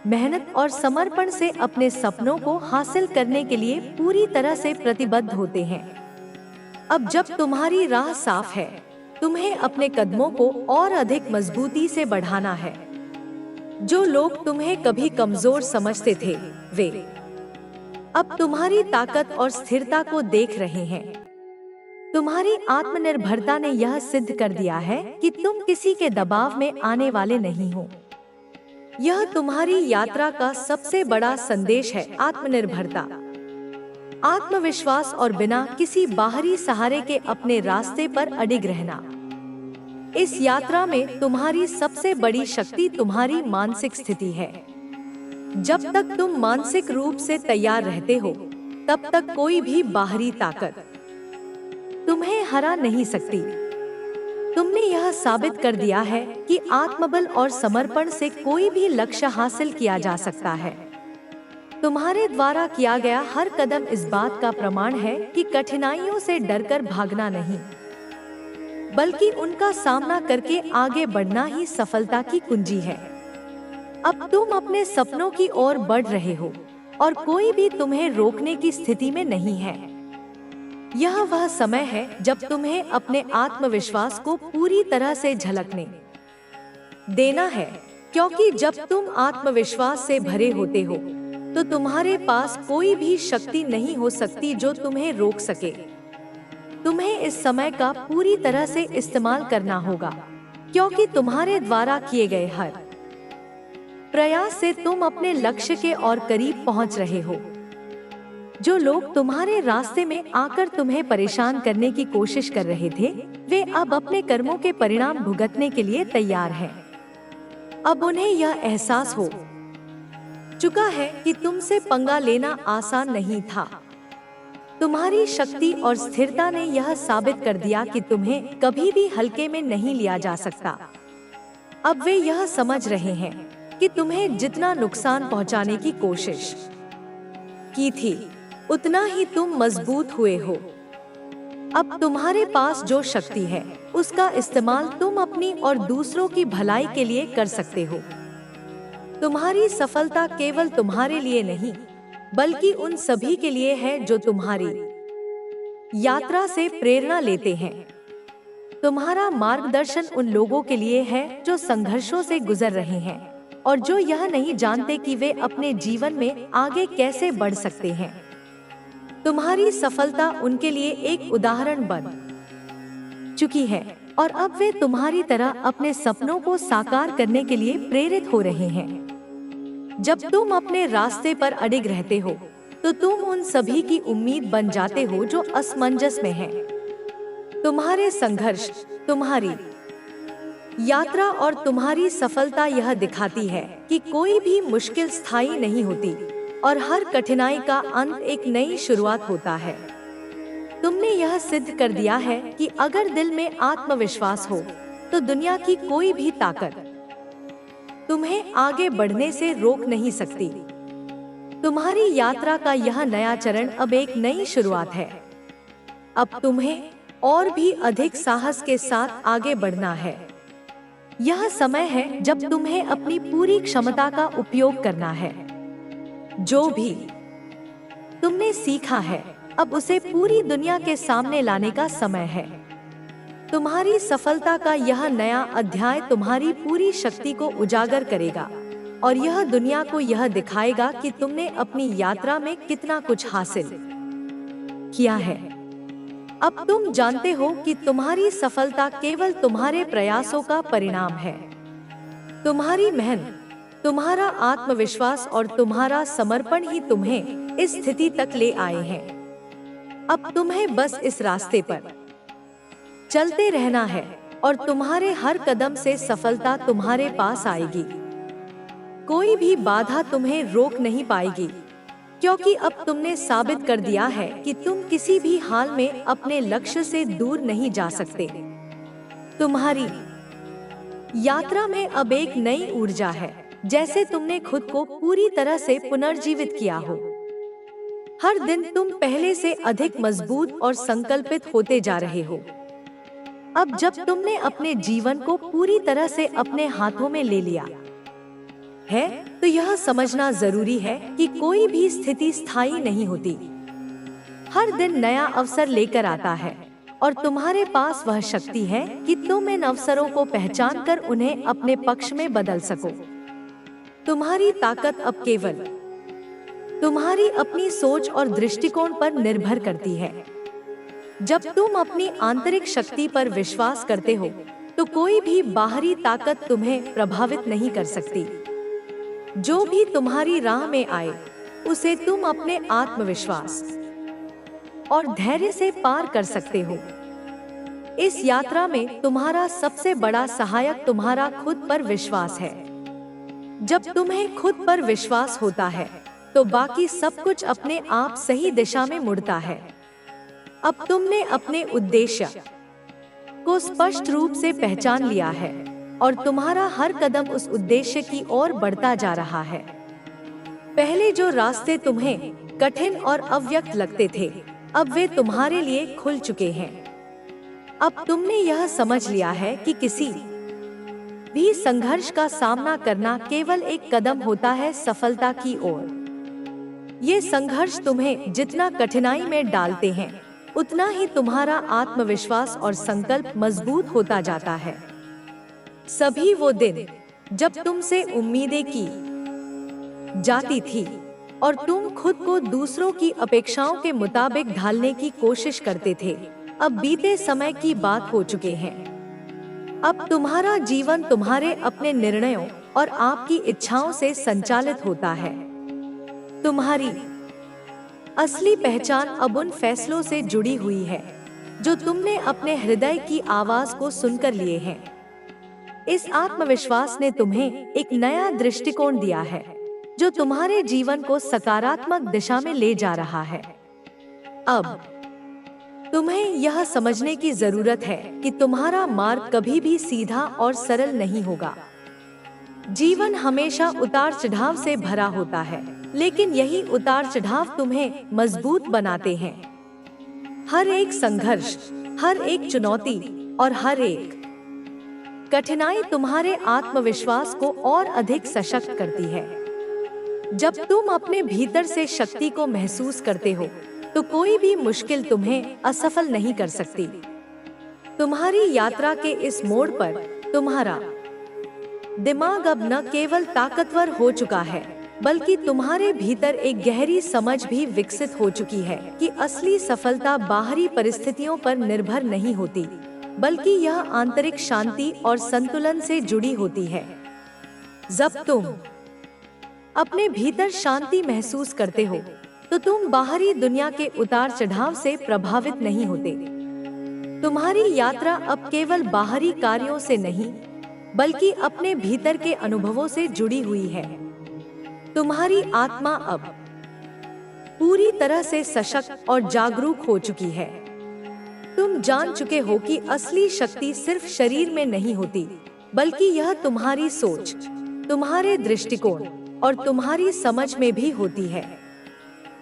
मेहनत और समर्पण से अपने सपनों को हासिल करने के लिए पूरी तरह से प्रतिबद्ध होते हैं। अब जब तुम्हारी राह साफ है, तुम्हें अपने कदमों को और अधिक मजबूती से बढ़ाना है। जो लोग तुम्हें कभी कमजोर समझते थे, वे अब तुम्हारी ताकत और स्थिरता को देख रहे हैं। तुम्हारी आत्मनिर्भरता ने यह सिद्ध कर दिया है कि तुम किसी के दबाव में आने वाले नहीं हो। यह तुम्हारी यात्रा का सबसे बड़ा संदेश है, आत्मनिर्भरता, आत्मविश्वास और बिना किसी बाहरी सहारे के अपने रास्ते पर अडिग रहना। इस यात्रा में तुम्हारी सबसे बड़ी शक्ति तुम्हारी मानसिक स्थिति है। जब तक तुम मानसिक रूप से तैयार रहते हो, तब तक कोई भी बाहरी ताकत तुम्हें हरा नहीं सकती। तुमने यह साबित कर दिया है कि आत्मबल और समर्पण से कोई भी लक्ष्य हासिल किया जा सकता है। तुम्हारे द्वारा किया गया हर कदम इस बात का प्रमाण है कि कठिनाइयों से डरकर भागना नहीं, बल्कि उनका सामना करके आगे बढ़ना ही सफलता की कुंजी है। अब तुम अपने सपनों की ओर बढ़ रहे हो और कोई भी तुम्हें रोकने की स्थिति में नहीं है। यह वह समय है जब तुम्हें अपने आत्मविश्वास को पूरी तरह से झलकने देना है, क्योंकि जब तुम आत्मविश्वास से भरे होते हो तो तुम्हारे पास कोई भी शक्ति नहीं हो सकती जो तुम्हें रोक सके। तुम्हें इस समय का पूरी तरह से इस्तेमाल करना होगा, क्योंकि तुम्हारे द्वारा किए गए हर प्रयास से तुम अपने लक्ष्य के और करीब पहुंच रहे हो। जो लोग तुम्हारे रास्ते में आकर तुम्हें परेशान करने की कोशिश कर रहे थे, वे अब अपने कर्मों के परिणाम भुगतने के लिए तैयार हैं। अब उन्हें यह एहसास हो चुका है कि तुमसे पंगा लेना आसान नहीं था। तुम्हारी शक्ति और स्थिरता ने यह साबित कर दिया कि तुम्हें कभी भी हल्के में नहीं लिया जा सकता। अब वे यह समझ रहे हैं कि तुम्हें जितना नुकसान पहुंचाने की कोशिश की थी, उतना ही तुम मजबूत हुए हो। अब तुम्हारे पास जो शक्ति है, उसका इस्तेमाल तुम अपनी और दूसरों की भलाई के लिए कर सकते हो। तुम्हारी सफलता केवल तुम्हारे लिए नहीं, बल्कि उन सभी के लिए है जो तुम्हारी यात्रा से प्रेरणा लेते हैं। तुम्हारा मार्गदर्शन उन लोगों के लिए है जो संघर्षों से गुजर रहे हैं और जो यह नहीं जानते कि वे अपने जीवन में आगे कैसे बढ़ सकते हैं। तुम्हारी सफलता उनके लिए एक उदाहरण बन चुकी है और अब वे तुम्हारी तरह अपने सपनों को साकार करने के लिए प्रेरित हो रहे हैं। जब तुम अपने रास्ते पर अडिग रहते हो तो तुम उन सभी की उम्मीद बन जाते हो जो असमंजस में हैं। तुम्हारे संघर्ष, तुम्हारी यात्रा और तुम्हारी सफलता यह दिखाती है कि कोई भी मुश्किल स्थायी नहीं होती और हर कठिनाई का अंत एक नई शुरुआत होता है। तुमने यह सिद्ध कर दिया है कि अगर दिल में आत्मविश्वास हो तो दुनिया की कोई भी ताकत तुम्हें आगे बढ़ने से रोक नहीं सकती। तुम्हारी यात्रा का यह नया चरण अब एक नई शुरुआत है। अब तुम्हें और भी अधिक साहस के साथ आगे बढ़ना है। यह समय है जब तुम्हें अपनी पूरी क्षमता का उपयोग करना है। जो भी तुमने सीखा है अब उसे पूरी दुनिया के सामने लाने का समय है। तुम्हारी सफलता का यह नया अध्याय तुम्हारी पूरी शक्ति को उजागर करेगा और यह दुनिया को यह दिखाएगा कि तुमने अपनी यात्रा में कितना कुछ हासिल किया है। अब तुम जानते हो कि तुम्हारी सफलता केवल तुम्हारे प्रयासों का परिणाम है। तुम्हारी मेहनत, तुम्हारा आत्मविश्वास और तुम्हारा समर्पण ही तुम्हें इस स्थिति तक ले आए हैं। अब तुम्हें बस इस रास्ते पर चलते रहना है और तुम्हारे हर कदम से सफलता तुम्हारे पास आएगी। कोई भी बाधा तुम्हें रोक नहीं पाएगी, क्योंकि अब तुमने साबित कर दिया है कि तुम किसी भी हाल में अपने लक्ष्य से दूर नहीं जा सकते। तुम्हारी यात्रा में अब एक नई ऊर्जा है, जैसे तुमने खुद को पूरी तरह से पुनर्जीवित किया हो। हर दिन तुम पहले से अधिक मजबूत और संकल्पित होते जा रहे हो। अब जब तुमने अपने जीवन को पूरी तरह से अपने हाथों में ले लिया है तो यह समझना जरूरी है कि कोई भी स्थिति स्थायी नहीं होती। हर दिन नया अवसर लेकर आता है और तुम्हारे पास वह शक्ति है कि तुम इन अवसरों को पहचान कर उन्हें अपने पक्ष में बदल सको। तुम्हारी ताकत अब केवल तुम्हारी अपनी सोच और दृष्टिकोण पर निर्भर करती है। जब तुम अपनी आंतरिक शक्ति पर विश्वास करते हो तो कोई भी बाहरी ताकत तुम्हें प्रभावित नहीं कर सकती। जो भी तुम्हारी राह में आए उसे तुम अपने आत्मविश्वास और धैर्य से पार कर सकते हो। इस यात्रा में तुम्हारा सबसे बड़ा सहायक तुम्हारा खुद पर विश्वास है। जब तुम्हें खुद पर विश्वास होता है तो बाकी सब कुछ अपने आप सही दिशा में मुड़ता है। अब तुमने अपने उद्देश्य को स्पष्ट रूप से पहचान लिया है और तुम्हारा हर कदम उस उद्देश्य की ओर बढ़ता जा रहा है। पहले जो रास्ते तुम्हें कठिन और अव्यक्त लगते थे अब वे तुम्हारे लिए खुल चुके हैं। अब तुमने यह समझ लिया है कि किसी भी संघर्ष का सामना करना केवल एक कदम होता है सफलता की ओर। ये संघर्ष तुम्हें जितना कठिनाई में डालते हैं उतना ही तुम्हारा आत्मविश्वास और संकल्प मजबूत होता जाता है। सभी वो दिन जब तुमसे उम्मीदें की जाती थी और तुम खुद को दूसरों की अपेक्षाओं के मुताबिक ढालने की कोशिश करते थे अब बीते समय की बात हो चुके हैं। अब तुम्हारा जीवन तुम्हारे अपने निर्णयों और आपकी इच्छाओं से संचालित होता है। तुम्हारी असली पहचान अब उन फैसलों से जुड़ी हुई है जो तुमने अपने हृदय की आवाज को सुनकर लिए हैं। इस आत्मविश्वास ने तुम्हें एक नया दृष्टिकोण दिया है जो तुम्हारे जीवन को सकारात्मक दिशा में ले जा रहा है। अब तुम्हें यह समझने की जरूरत है कि तुम्हारा मार्ग कभी भी सीधा और सरल नहीं होगा। जीवन हमेशा उतार चढ़ाव से भरा होता है, लेकिन यही उतार चढ़ाव तुम्हें मजबूत बनाते हैं। हर एक संघर्ष, हर एक चुनौती और हर एक कठिनाई तुम्हारे आत्मविश्वास को और अधिक सशक्त करती है। जब तुम अपने भीतर से शक्ति को महसूस करते हो तो कोई भी मुश्किल तुम्हें असफल नहीं कर सकती। तुम्हारी यात्रा के इस मोड़ पर तुम्हारा दिमाग अब न केवल ताकतवर हो चुका है बल्कि तुम्हारे भीतर एक गहरी समझ भी विकसित हो चुकी है कि असली सफलता बाहरी परिस्थितियों पर निर्भर नहीं होती बल्कि यह आंतरिक शांति और संतुलन से जुड़ी होती है। जब तुम अपने भीतर शांति महसूस करते हो, तो तुम बाहरी दुनिया के उतार चढ़ाव से प्रभावित नहीं होते। तुम्हारी यात्रा अब केवल बाहरी कार्यों से नहीं, बल्कि अपने भीतर के अनुभवों से जुड़ी हुई है। तुम्हारी आत्मा अब पूरी तरह से सशक्त और जागरूक हो चुकी है। तुम जान चुके हो कि असली शक्ति सिर्फ शरीर में नहीं होती, बल्कि यह तुम्हारी सोच, तुम्हारे दृष्टिकोण और तुम्हारी समझ में भी होती है।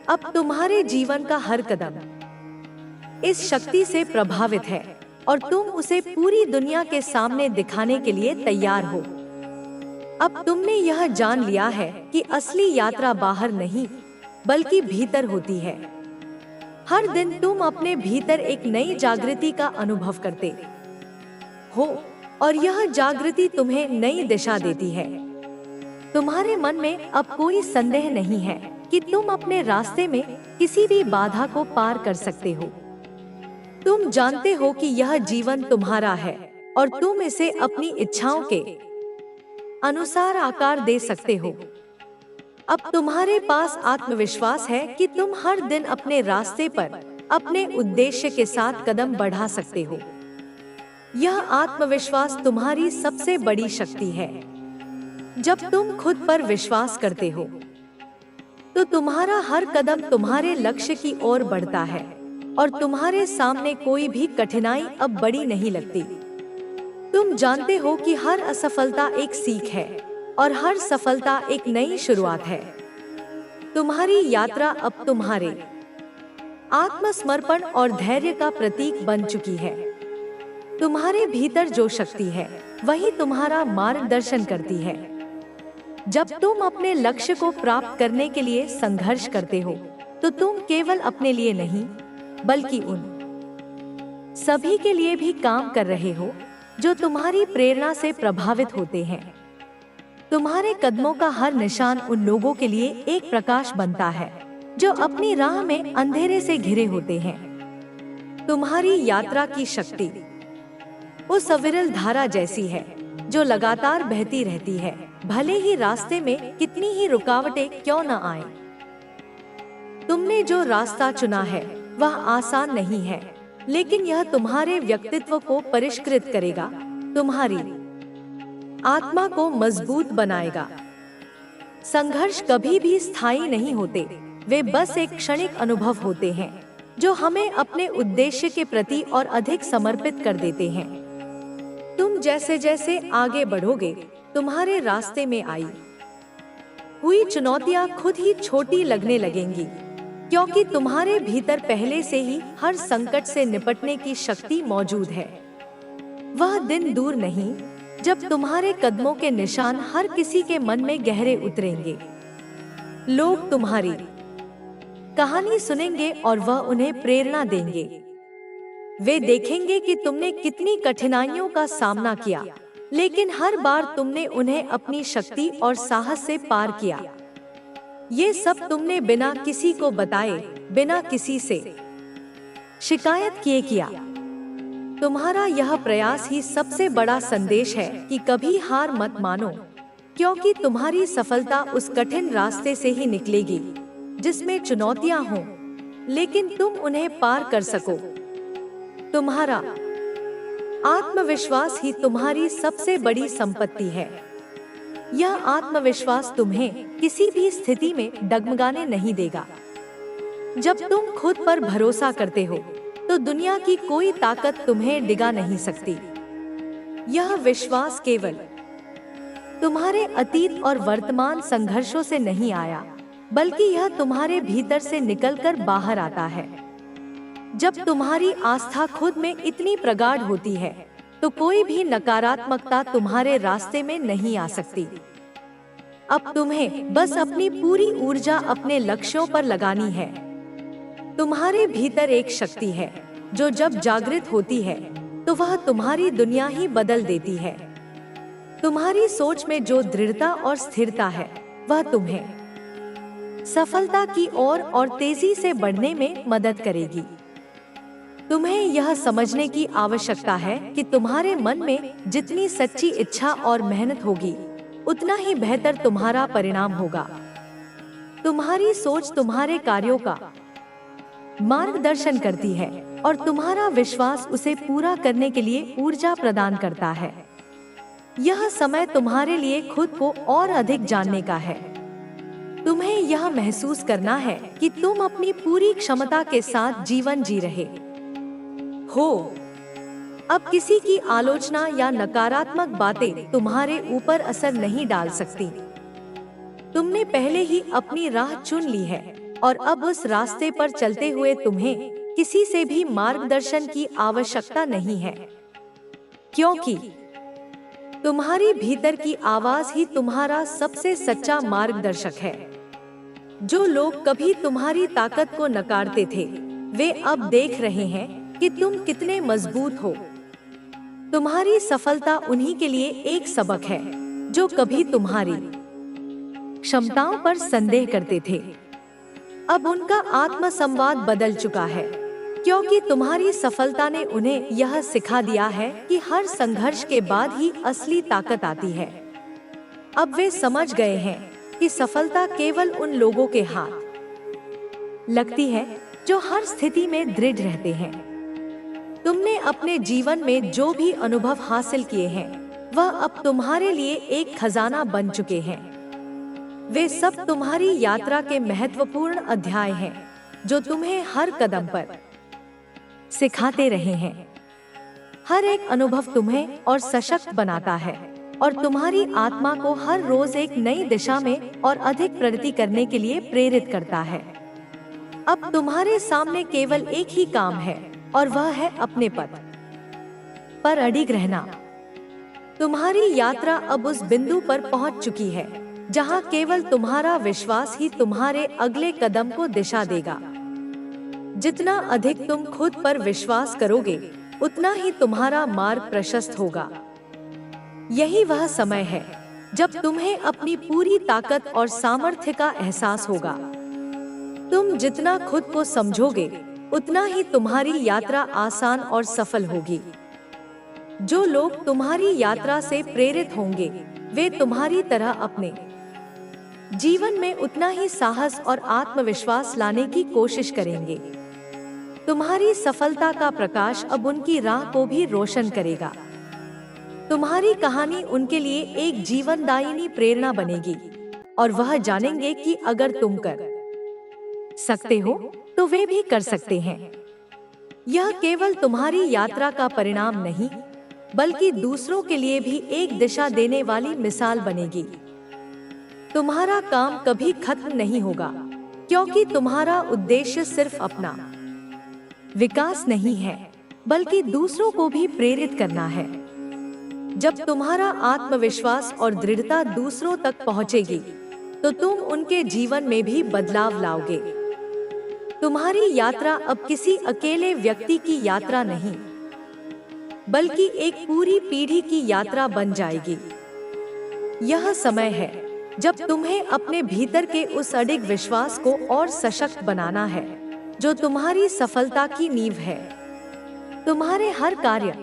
अब तुम्हारे जीवन का हर कदम इस शक्ति से प्रभावित है और तुम उसे पूरी दुनिया के सामने दिखाने के लिए तैयार हो। अब तुमने यह जान लिया है कि असली यात्रा बाहर नहीं, बल्कि भीतर होती है। हर दिन तुम अपने भीतर एक नई जागृति का अनुभव करते हो और यह जागृति तुम्हें नई दिशा देती है। तुम्हारे मन में अब कोई संदेह नहीं है कि तुम अपने रास्ते में किसी भी बाधा को पार कर सकते हो। तुम जानते हो कि यह जीवन तुम्हारा है और तुम इसे अपनी इच्छाओं के अनुसार आकार दे सकते हो। अब तुम्हारे पास आत्मविश्वास है कि तुम हर दिन अपने रास्ते पर अपने उद्देश्य के साथ कदम बढ़ा सकते हो। यह आत्मविश्वास तुम्हारी सबसे बड़ी शक्ति है। जब तुम खुद पर विश्वास करते हो, तो तुम्हारा हर कदम तुम्हारे लक्ष्य की ओर बढ़ता है और तुम्हारे सामने कोई भी कठिनाई अब बड़ी नहीं लगती। तुम जानते हो कि हर असफलता एक सीख है और हर सफलता एक नई शुरुआत है। तुम्हारी यात्रा अब तुम्हारे आत्मसमर्पण और धैर्य का प्रतीक बन चुकी है। तुम्हारे भीतर जो शक्ति है, वही तुम्हारा मार्गदर्शन करती है। जब तुम अपने लक्ष्य को प्राप्त करने के लिए संघर्ष करते हो, तो तुम केवल अपने लिए नहीं, बल्कि उन सभी के लिए भी काम कर रहे हो जो तुम्हारी प्रेरणा से प्रभावित होते हैं। तुम्हारे कदमों का हर निशान उन लोगों के लिए एक प्रकाश बनता है जो अपनी राह में अंधेरे से घिरे होते हैं। तुम्हारी यात्रा की शक्ति उस अविरल धारा जैसी है जो लगातार बहती रहती है, भले ही रास्ते में कितनी ही रुकावटें क्यों न आए। तुमने जो रास्ता चुना है वह आसान नहीं है, लेकिन यह तुम्हारे व्यक्तित्व को परिष्कृत करेगा, तुम्हारी आत्मा को मजबूत बनाएगा। संघर्ष कभी भी स्थायी नहीं होते, वे बस एक क्षणिक अनुभव होते हैं जो हमें अपने उद्देश्य के प्रति और अधिक समर्पित कर देते हैं। तुम जैसे जैसे आगे बढ़ोगे, तुम्हारे रास्ते में आई हुई चुनौतियां खुद ही छोटी लगने लगेंगी, क्योंकि तुम्हारे भीतर पहले से ही हर संकट से निपटने की शक्ति मौजूद है। वह दिन दूर नहीं जब तुम्हारे कदमों के निशान हर किसी के मन में गहरे उतरेंगे। लोग तुम्हारी कहानी सुनेंगे और वह उन्हें प्रेरणा देंगे। वे देखेंगे कि तुमने कितनी कठिनाइयों का सामना किया, लेकिन हर बार तुमने उन्हें अपनी शक्ति और साहस से पार किया। ये सब तुमने बिना किसी को बताए, बिना किसी से शिकायत किए किया। तुम्हारा यह प्रयास ही सबसे बड़ा संदेश है कि कभी हार मत मानो, क्योंकि तुम्हारी सफलता उस कठिन रास्ते से ही निकलेगी जिसमें चुनौतियां हों, लेकिन तुम उन्हें पार कर सको। तुम्हारा आत्मविश्वास ही तुम्हारी सबसे बड़ी संपत्ति है। यह आत्मविश्वास तुम्हें किसी भी स्थिति में डगमगाने नहीं देगा। जब तुम खुद पर भरोसा करते हो, तो दुनिया की कोई ताकत तुम्हें डिगा नहीं सकती। यह विश्वास केवल तुम्हारे अतीत और वर्तमान संघर्षों से नहीं आया, बल्कि यह तुम्हारे भीतर से निकलकर बाहर आता है। जब तुम्हारी आस्था खुद में इतनी प्रगाढ़ होती है, तो कोई भी नकारात्मकता तुम्हारे रास्ते में नहीं आ सकती। अब तुम्हें बस अपनी पूरी ऊर्जा अपने लक्ष्यों पर लगानी है। तुम्हारे भीतर एक शक्ति है जो जब जागृत होती है, तो वह तुम्हारी दुनिया ही बदल देती है। तुम्हारी सोच में जो दृढ़ता और स्थिरता है, वह तुम्हें सफलता की ओर और तेजी से बढ़ने में मदद करेगी। तुम्हें यह समझने की आवश्यकता है कि तुम्हारे मन में जितनी सच्ची इच्छा और मेहनत होगी, उतना ही बेहतर तुम्हारा परिणाम होगा। तुम्हारी सोच तुम्हारे कार्यों का मार्गदर्शन करती है और तुम्हारा विश्वास उसे पूरा करने के लिए ऊर्जा प्रदान करता है। यह समय तुम्हारे लिए खुद को और अधिक जानने का है। तुम्हें यह महसूस करना है कि तुम अपनी पूरी क्षमता के साथ जीवन जी रहे हो। अब किसी की आलोचना या नकारात्मक बातें तुम्हारे ऊपर असर नहीं डाल सकती। तुमने पहले ही अपनी राह चुन ली है और अब उस रास्ते पर चलते हुए तुम्हें किसी से भी मार्गदर्शन की आवश्यकता नहीं है, क्योंकि तुम्हारी भीतर की आवाज ही तुम्हारा सबसे सच्चा मार्गदर्शक है। जो लोग कभी तुम्हारी ताकत को नकारते थे, वे अब देख रहे हैं कि तुम कितने मजबूत हो। तुम्हारी सफलता उन्हीं के लिए एक सबक है जो कभी तुम्हारी क्षमताओं पर संदेह करते थे। अब उनका आत्मसंवाद बदल चुका है, क्योंकि तुम्हारी सफलता ने उन्हें यह सिखा दिया है कि हर संघर्ष के बाद ही असली ताकत आती है। अब वे समझ गए हैं कि सफलता केवल उन लोगों के हाथ लगती है जो हर स्थिति में दृढ़ रहते हैं। तुमने अपने जीवन में जो भी अनुभव हासिल किए हैं, वह अब तुम्हारे लिए एक खजाना बन चुके हैं। वे सब तुम्हारी यात्रा के महत्वपूर्ण अध्याय हैं, जो तुम्हें हर कदम पर सिखाते रहे हैं। हर एक अनुभव तुम्हें और सशक्त बनाता है और तुम्हारी आत्मा को हर रोज एक नई दिशा में और अधिक प्रगति करने के लिए प्रेरित करता है। अब तुम्हारे सामने केवल एक ही काम है और वह है अपने पथ पर अडिग रहना। तुम्हारी यात्रा अब उस बिंदु पर पहुंच चुकी है जहां केवल तुम्हारा विश्वास ही तुम्हारे अगले कदम को दिशा देगा। जितना अधिक तुम खुद पर विश्वास करोगे, उतना ही तुम्हारा मार्ग प्रशस्त होगा। यही वह समय है जब तुम्हें अपनी पूरी ताकत और सामर्थ्य का एहसास होगा। तुम जितना खुद को समझोगे, उतना ही तुम्हारी यात्रा आसान और सफल होगी। जो लोग तुम्हारी यात्रा से प्रेरित होंगे, वे तुम्हारी तरह अपने जीवन में उतना ही साहस और आत्मविश्वास लाने की कोशिश करेंगे। तुम्हारी सफलता का प्रकाश अब उनकी राह को भी रोशन करेगा। तुम्हारी कहानी उनके लिए एक जीवनदायिनी प्रेरणा बनेगी और वह जानेंगे कि अगर तुम कर सकते हो, तो वे भी कर सकते हैं। यह केवल तुम्हारी यात्रा का परिणाम नहीं, बल्कि दूसरों के लिए भी एक दिशा देने वाली मिसाल बनेगी। तुम्हारा काम कभी खत्म नहीं होगा, क्योंकि तुम्हारा उद्देश्य सिर्फ अपना विकास नहीं है, बल्कि दूसरों को भी प्रेरित करना है। जब तुम्हारा आत्मविश्वास और दृढ़ता दूसरों तक पहुंचेगी, तो तुम उनके जीवन में भी बदलाव लाओगे। तुम्हारी यात्रा अब किसी अकेले व्यक्ति की यात्रा नहीं, बल्कि एक पूरी पीढ़ी की यात्रा बन जाएगी। यह समय है जब तुम्हें अपने भीतर के उस अडिग विश्वास को और सशक्त बनाना है, जो तुम्हारी सफलता की नींव है। तुम्हारे हर कार्य,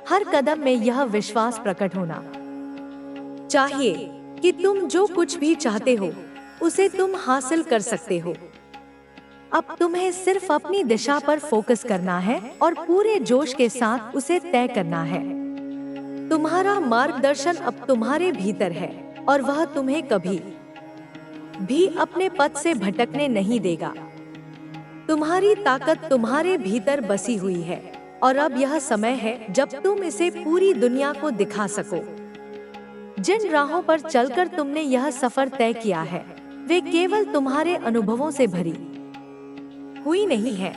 हर कदम में यह विश्वास प्रकट होना चाहिए कि तुम जो कुछ भी चाहते हो, उसे तुम हासिल कर सकते हो। अब तुम्हें सिर्फ अपनी दिशा पर फोकस करना है और पूरे जोश के साथ उसे तय करना है। तुम्हारा मार्गदर्शन अब तुम्हारे भीतर है और वह तुम्हें कभी भी अपने पथ से भटकने नहीं देगा। तुम्हारी ताकत तुम्हारे भीतर बसी हुई है और अब यह समय है जब तुम इसे पूरी दुनिया को दिखा सको। जिन राहों पर चलकर तुमने यह सफर तय किया है, वे केवल तुम्हारे अनुभवों से भरी हुई नहीं है,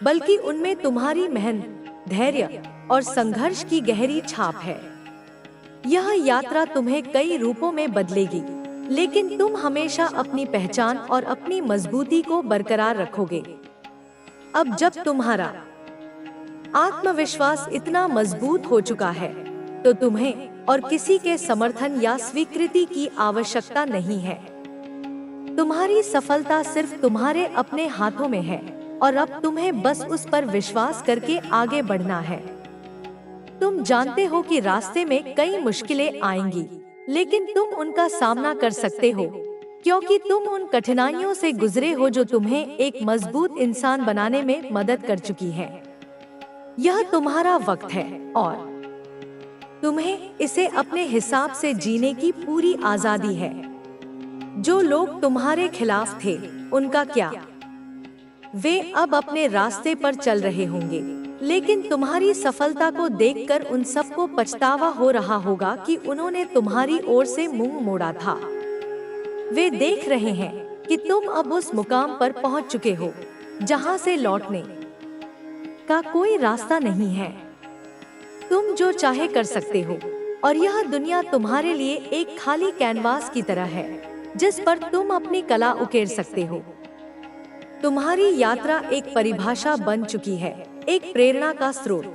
बल्कि उनमें तुम्हारी मेहनत, धैर्य और संघर्ष की गहरी छाप है। यह यात्रा तुम्हें कई रूपों में बदलेगी, लेकिन तुम हमेशा अपनी पहचान और अपनी मजबूती को बरकरार रखोगे। अब जब तुम्हारा आत्मविश्वास इतना मजबूत हो चुका है, तो तुम्हें और किसी के समर्थन या स्वीकृति की आवश्यकता नहीं है। तुम्हारी सफलता सिर्फ तुम्हारे अपने हाथों में है और अब तुम्हें बस उस पर विश्वास करके आगे बढ़ना है। तुम जानते हो कि रास्ते में कई मुश्किलें आएंगी, लेकिन तुम उनका सामना कर सकते हो, क्योंकि तुम उन कठिनाइयों से गुजरे हो जो तुम्हें एक मजबूत इंसान बनाने में मदद कर चुकी है। यह तुम्हारा वक्त है और तुम्हें इसे अपने हिसाब से जीने की पूरी आजादी है। जो लोग तुम्हारे खिलाफ थे, उनका क्या? वे अब अपने रास्ते पर चल रहे होंगे, लेकिन तुम्हारी सफलता को देखकर उन सबको पछतावा हो रहा होगा कि उन्होंने तुम्हारी ओर से मुंह मोड़ा था। वे देख रहे हैं कि तुम अब उस मुकाम पर पहुंच चुके हो जहां से लौटने का कोई रास्ता नहीं है। तुम जो चाहे कर सकते हो और यह दुनिया तुम्हारे लिए एक खाली कैनवास की तरह है जिस पर तुम अपनी कला उकेर सकते हो। तुम्हारी यात्रा एक परिभाषा बन चुकी है, एक प्रेरणा का स्रोत।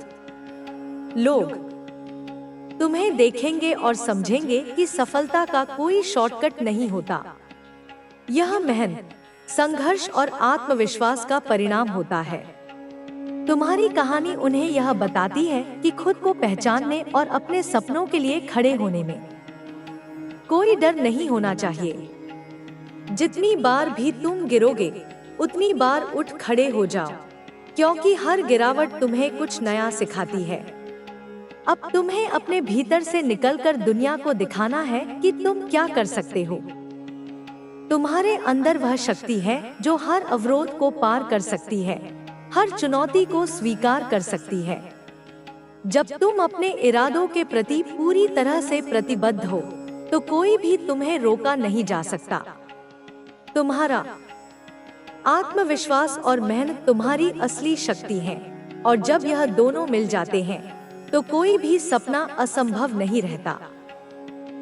लोग तुम्हें देखेंगे और समझेंगे कि सफलता का कोई शॉर्टकट नहीं होता। यह मेहनत, संघर्ष और आत्मविश्वास का परिणाम होता है। तुम्हारी कहानी उन्हें यह बताती है कि खुद को पहचानने और अपने सपनों के लिए खड़े होने में कोई डर नहीं होना चाहिए। जितनी बार भी तुम गिरोगे, उतनी बार उठ खड़े हो जाओ, क्योंकि हर गिरावट तुम्हें कुछ नया सिखाती है। अब तुम्हें अपने भीतर से निकलकर दुनिया को दिखाना है कि तुम क्या कर सकते हो। तुम्हारे अंदर वह शक्ति है जो हर अवरोध को पार कर सकती है, हर चुनौती को स्वीकार कर सकती है। जब तुम अपने इरादों के प्रति पूरी तरह से प्रतिबद्ध हो, तो कोई भी तुम्हें रोका नहीं जा सकता। तुम्हारा आत्मविश्वास और मेहनत तुम्हारी असली शक्ति है, और जब यह दोनों मिल जाते हैं तो कोई भी सपना असंभव नहीं रहता।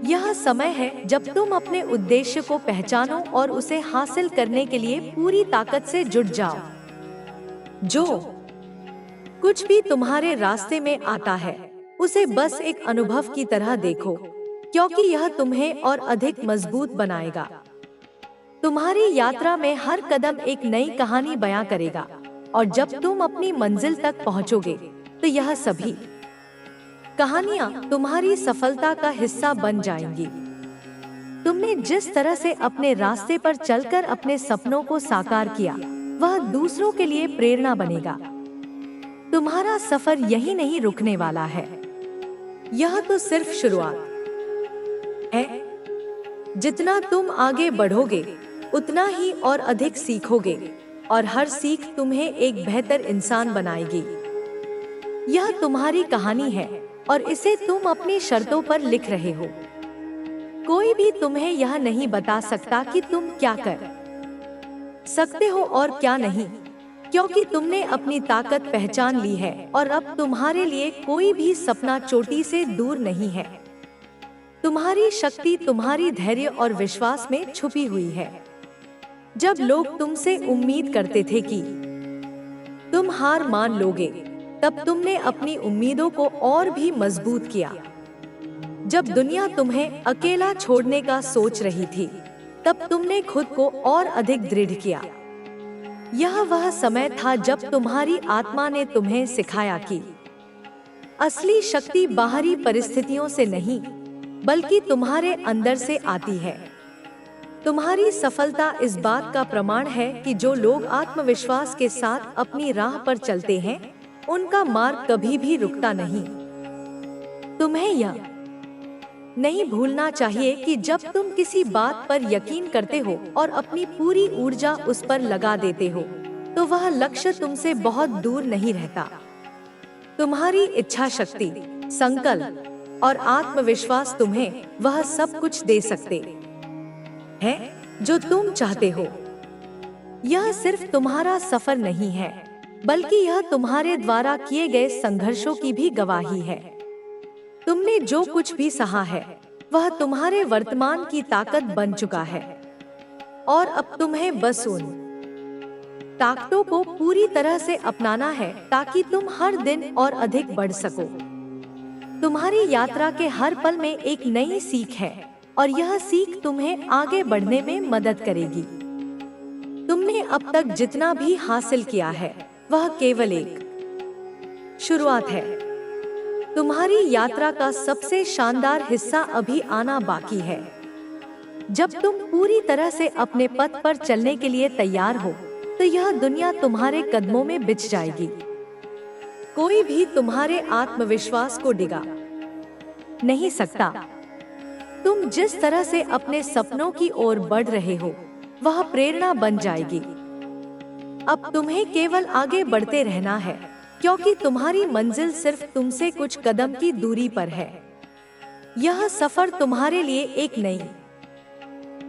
यह समय है जब तुम अपने उद्देश्य को पहचानो और उसे हासिल करने के लिए पूरी ताकत से जुट जाओ। जो कुछ भी तुम्हारे रास्ते में आता है, उसे बस एक अनुभव की तरह देखो, क्योंकि यह तुम्हें और अधिक मजबूत बनाएगा। तुम्हारी यात्रा में हर कदम एक नई कहानी बयां करेगा, और जब तुम अपनी मंजिल तक पहुंचोगे, तो यह सभी कहानियां तुम्हारी सफलता का हिस्सा बन जाएंगी। तुमने जिस तरह से अपने रास्ते पर चलकर अपने सपनों को साकार किया, वह दूसरों के लिए प्रेरणा बनेगा। तुम्हारा सफर यही नहीं रुकने वाला है। यह तो सिर्फ शुरुआत है। जितना तुम आगे बढ़ोगे, उतना ही और अधिक सीखोगे, और हर सीख तुम्हें एक बेहतर इंसान बनाएगी। यह तुम्हारी कहानी है, और इसे तुम अपनी शर्तों पर लिख रहे हो। कोई भी तुम्हें यह नहीं बता सकता कि तुम क्या कर सकते हो और क्या नहीं, क्योंकि तुमने अपनी ताकत पहचान ली है, और अब तुम्हारे लिए कोई भी सपना चोटी से दूर नहीं है। तुम्हारी शक्ति तुम्हारी धैर्य और विश्वास में छुपी हुई है। जब लोग तुमसे उम्मीद करते थे कि तुम हार मान लोगे, तब तुमने अपनी उम्मीदों को और भी मजबूत किया। जब दुनिया तुम्हें अकेला छोड़ने का सोच रही थी, तब तुमने खुद को और अधिक दृढ़ किया। यह वह समय था जब तुम्हारी आत्मा ने तुम्हें सिखाया कि असली शक्ति बाहरी परिस्थितियों से नहीं, बल्कि तुम्हारे अंदर से आती है। तुम्हारी सफलता इस बात का प्रमाण है कि जो लोग आत्मविश्वास के साथ अपनी राह पर चलते हैं, उनका मार्ग कभी भी रुकता नहीं। तुम्हें यह नहीं भूलना चाहिए कि जब तुम किसी बात पर यकीन करते हो और अपनी पूरी ऊर्जा उस पर लगा देते हो, तो वह लक्ष्य तुमसे बहुत दूर नहीं रहता। तुम्हारी इच्छा शक्ति, संकल्प और आत्मविश्वास तुम्हें वह सब कुछ दे सकते हैं जो तुम चाहते हो। यह सिर्फ तुम्हारा सफर नहीं है, बल्कि यह तुम्हारे द्वारा किए गए संघर्षों की भी गवाही है। तुमने जो कुछ भी सहा है, वह तुम्हारे वर्तमान की ताकत बन चुका है, और अब तुम्हें बस उन ताकतों को पूरी तरह से अपनाना है ताकि तुम हर दिन और अधिक बढ़ सको। तुम्हारी यात्रा के हर पल में एक नई सीख है, और यह सीख तुम्हें आगे बढ़ने में मदद करेगी। तुमने अब तक जितना भी हासिल किया है वह केवल एक शुरुआत है। तुम्हारी यात्रा का सबसे शानदार हिस्सा अभी आना बाकी है। जब तुम पूरी तरह से अपने पथ पर चलने के लिए तैयार हो तो यह दुनिया तुम्हारे कदमों में बिछ जाएगी। कोई भी तुम्हारे आत्मविश्वास को डिगा नहीं सकता। तुम जिस तरह से अपने सपनों की ओर बढ़ रहे हो वह प्रेरणा बन जाएगी। अब तुम्हें केवल आगे बढ़ते रहना है, क्योंकि तुम्हारी मंजिल सिर्फ तुमसे कुछ कदम की दूरी पर है। यह सफर तुम्हारे लिए एक नई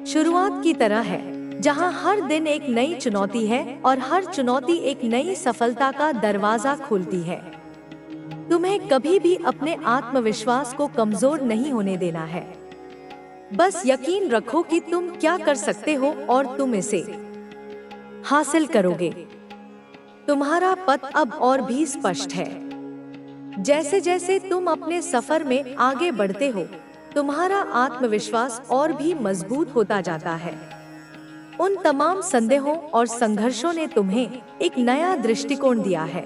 शुरुआत की तरह है, जहां हर दिन एक नई चुनौती है और हर चुनौती एक नई सफलता का दरवाजा खोलती है। तुम्हें कभी भी अपने आत्मविश्वास को कमजोर नहीं होने देना है। बस यकीन रखो कि तुम क्या कर सकते हो और तुम इसे हासिल करोगे। तुम्हारा पथ अब और भी स्पष्ट है। जैसे जैसे तुम अपने सफर में आगे बढ़ते हो, तुम्हारा आत्मविश्वास और भी मजबूत होता जाता है। उन तमाम संदेहों और संघर्षों ने तुम्हें एक नया दृष्टिकोण दिया है।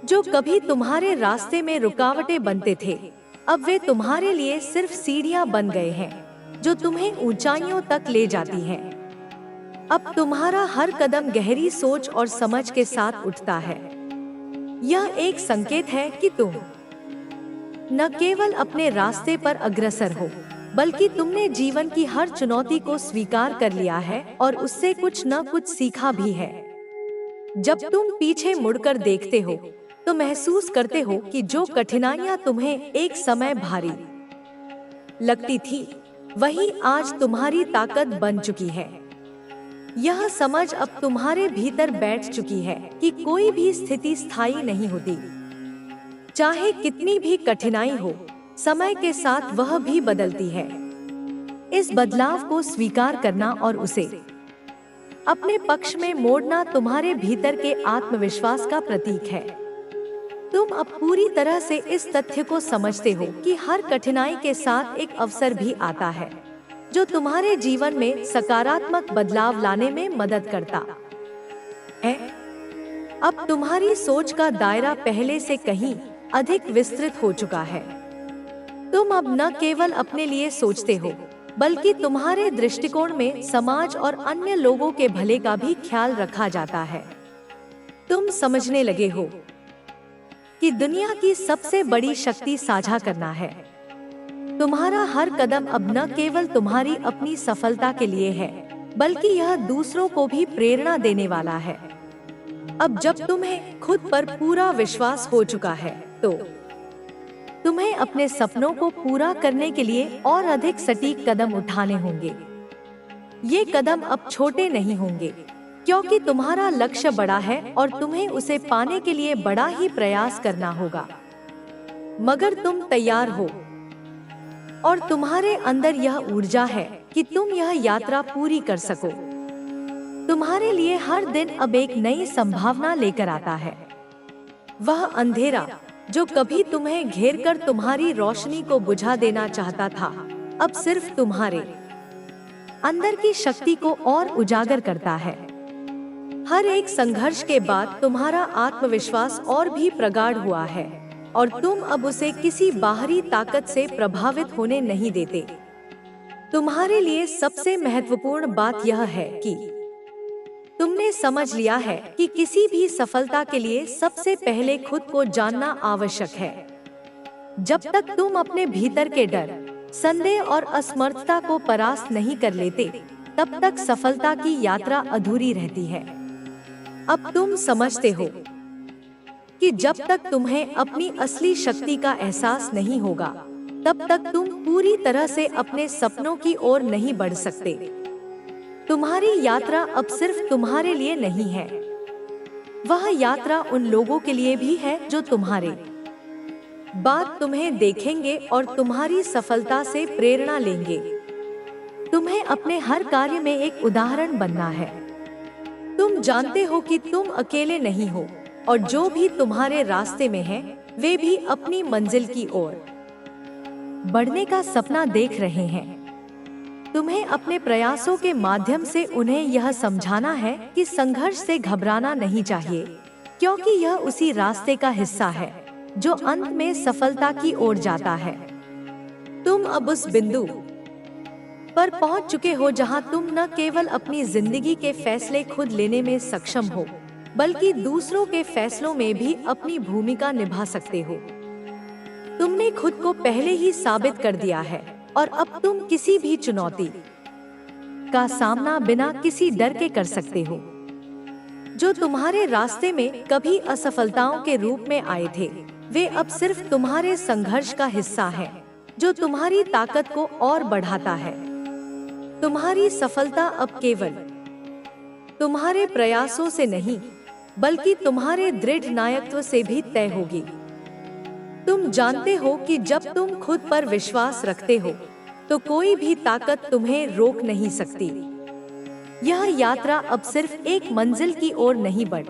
जो कभी तुम्हारे रास्ते में रुकावटें बनते थे, अब वे तुम्हारे लिए सिर्फ सीढ़ियां बन गए हैं जो तुम्हें ऊंचाइयों तक ले जाती हैं। अब तुम्हारा हर कदम गहरी सोच और समझ के साथ उठता है। यह एक संकेत है कि तुम न केवल अपने रास्ते पर अग्रसर हो, बल्कि तुमने जीवन की हर चुनौती को स्वीकार कर लिया है और उससे कुछ न कुछ सीखा भी है। जब तुम पीछे मुड़कर देखते हो तो महसूस करते हो कि जो कठिनाइयां तुम्हें एक समय भारी लगती थी, वही आज तुम्हारी ताकत बन चुकी है। यह समझ अब तुम्हारे भीतर बैठ चुकी है कि कोई भी स्थिति स्थायी नहीं होती। चाहे कितनी भी कठिनाई हो, समय के साथ वह भी बदलती है। इस बदलाव को स्वीकार करना और उसे अपने पक्ष में मोड़ना तुम्हारे भीतर के आत्मविश्वास का प्रतीक है। तुम अब पूरी तरह से इस तथ्य को समझते हो कि हर कठिनाई के साथ एक अवसर भी आता है जो तुम्हारे जीवन में सकारात्मक बदलाव लाने में मदद करता है। अब तुम्हारी सोच का दायरा पहले से कहीं अधिक विस्तृत हो चुका है। तुम अब न केवल अपने लिए सोचते हो, बल्कि तुम्हारे दृष्टिकोण में समाज और अन्य लोगों के भले का भी ख्याल रखा जाता है। तुम समझने लगे हो कि दुनिया की सबसे बड़ी शक्ति साझा करना है। तुम्हारा हर कदम अब न केवल तुम्हारी अपनी सफलता के लिए है, बल्कि यह दूसरों को भी प्रेरणा देने वाला है। अब जब तुम्हें खुद पर पूरा विश्वास हो चुका है, तो तुम्हें अपने सपनों को पूरा करने के लिए और अधिक सटीक कदम उठाने होंगे। ये कदम अब छोटे नहीं होंगे, क्योंकि तुम्हारा लक्ष्य बड़ा है और तुम्हें उसे पाने के लिए बड़ा ही प्रयास करना होगा। मगर तुम तैयार हो और तुम्हारे अंदर यह ऊर्जा है कि तुम यह यात्रा पूरी कर सको। तुम्हारे लिए हर दिन अब एक नई संभावना लेकर आता है। वह अंधेरा जो कभी तुम्हें घेरकर तुम्हारी रोशनी को बुझा देना चाहता था, अब सिर्फ तुम्हारे अंदर की शक्ति को और उजागर करता है। हर एक संघर्ष के बाद तुम्हारा आत्मविश्वास और भी प्रगाढ़ हुआ है और तुम अब उसे किसी बाहरी ताकत से प्रभावित होने नहीं देते। तुम्हारे लिए सबसे महत्वपूर्ण बात यह है कि तुमने समझ लिया है कि किसी भी सफलता के लिए सबसे पहले खुद को जानना आवश्यक है। जब तक तुम अपने भीतर के डर, संदेह और असमर्थता को परास्त नहीं कर लेते, तब तक सफलता की यात्रा अधूरी रहती है। अब तुम समझते हो कि जब तक तुम्हें अपनी असली शक्ति का एहसास नहीं होगा, तब तक तुम पूरी तरह से अपने सपनों की ओर नहीं बढ़ सकते। तुम्हारी यात्रा अब सिर्फ तुम्हारे लिए नहीं है, वह यात्रा उन लोगों के लिए भी है जो तुम्हारे बाद तुम्हें देखेंगे और तुम्हारी सफलता से प्रेरणा लेंगे। तुम्हें अपने हर कार्य में एक उदाहरण बनना है। तुम जानते हो कि तुम अकेले नहीं हो और जो भी तुम्हारे रास्ते में हैं, वे भी अपनी मंजिल की ओर बढ़ने का सपना देख रहे हैं। तुम्हें अपने प्रयासों के माध्यम से उन्हें यह समझाना है कि संघर्ष से घबराना नहीं चाहिए, क्योंकि यह उसी रास्ते का हिस्सा है जो अंत में सफलता की ओर जाता है। तुम अब उस बिंदु पर पहुंच चुके हो जहां तुम न केवल अपनी जिंदगी के फैसले खुद लेने में सक्षम हो, बल्कि दूसरों के फैसलों में भी अपनी भूमिका निभा सकते हो। तुमने खुद को पहले ही साबित कर दिया है और अब तुम किसी भी चुनौती का सामना बिना किसी डर के कर सकते हो। जो तुम्हारे रास्ते में कभी असफलताओं के रूप में आए थे, वे अब सिर्फ तुम्हारे संघर्ष का हिस्सा है, जो तुम्हारी ताकत को और बढ़ाता है। तुम्हारी सफलता अब केवल तुम्हारे प्रयासों से नहीं, बल्कि तुम्हारे दृढ़ नायकत्व से भी तय होगी। तुम जानते हो कि जब तुम खुद पर विश्वास रखते हो, तो कोई भी ताकत तुम्हें रोक नहीं सकती। यह यात्रा अब सिर्फ एक मंजिल की ओर नहीं बढ़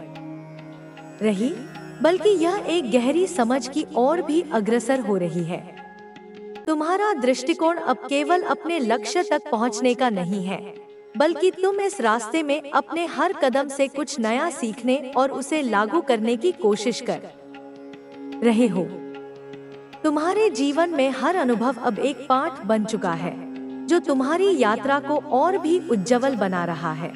रही, बल्कि यह एक गहरी समझ की ओर भी अग्रसर हो रही है। तुम्हारा दृष्टिकोण अब केवल अपने लक्ष्य तक पहुंचने का नहीं है, बल्कि तुम इस रास्ते में अपने हर कदम से कुछ नया सीखने और उसे लागू करने की कोशिश कर रहे हो। तुम्हारे जीवन में हर अनुभव अब एक पाठ बन चुका है, जो तुम्हारी यात्रा को और भी उज्जवल बना रहा है।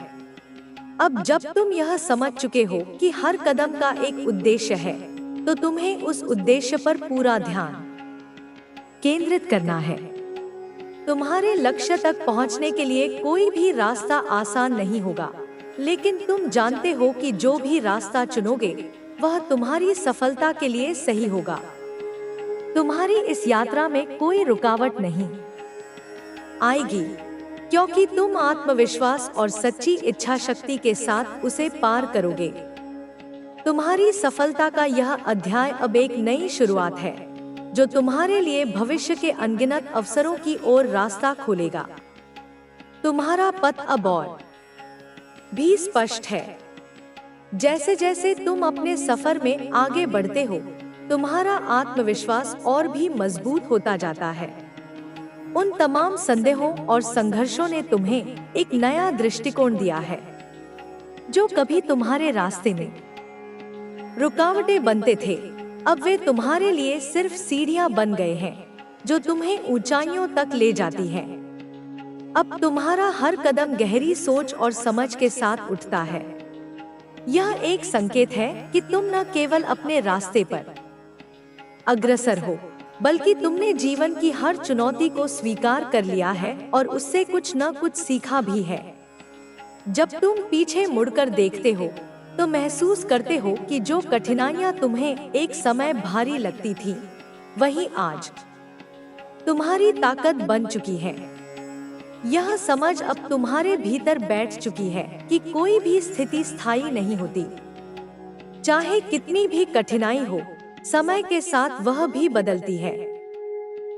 अब जब तुम यह समझ चुके हो कि हर कदम का एक उद्देश्य है, तो तुम्हें उस उद्देश्य पर पूरा ध्यान केंद्रित करना है। तुम्हारे लक्ष्य तक पहुंचने के लिए कोई भी रास्ता आसान नहीं होगा, लेकिन तुम जानते हो कि जो भी रास्ता चुनोगे, वह तुम्हारी सफलता के लिए सही होगा। तुम्हारी इस यात्रा में कोई रुकावट नहीं आएगी, क्योंकि तुम आत्मविश्वास और सच्ची इच्छा शक्ति के साथ उसे पार करोगे। तुम्हारी सफलता का यह अध्याय अब एक नई शुरुआत है, जो तुम्हारे लिए भविष्य के अनगिनत अवसरों की ओर रास्ता खोलेगा। तुम्हारा पथ अब और भी स्पष्ट है। जैसे जैसे तुम अपने सफर में आगे बढ़ते हो, तुम्हारा आत्मविश्वास और भी मजबूत होता जाता है। उन तमाम संदेहों और संघर्षों ने तुम्हें एक नया दृष्टिकोण दिया है। जो कभी तुम्हारे रास्ते में रुकावटें बनते थे, अब वे तुम्हारे लिए सिर्फ सीढ़ियां बन गए हैं, जो तुम्हें ऊंचाइयों तक ले जाती हैं। अब तुम्हारा हर कदम गहरी सोच और समझ के साथ उठता है। यह एक संकेत है कि तुम न केवल अपने रास्ते पर अग्रसर हो, बल्कि तुमने जीवन की हर चुनौती को स्वीकार कर लिया है और उससे कुछ न कुछ सीखा भी है। जब तुम पीछे मुड़कर देखते हो, तो महसूस करते हो कि जो कठिनाइयां तुम्हें एक समय भारी लगती थी, वही आज तुम्हारी ताकत बन चुकी है। यह समझ अब तुम्हारे भीतर बैठ चुकी है कि कोई भी स्थिति स्थायी नहीं होती। चाहे कितनी भी कठिनाई हो, समय के साथ वह भी बदलती है।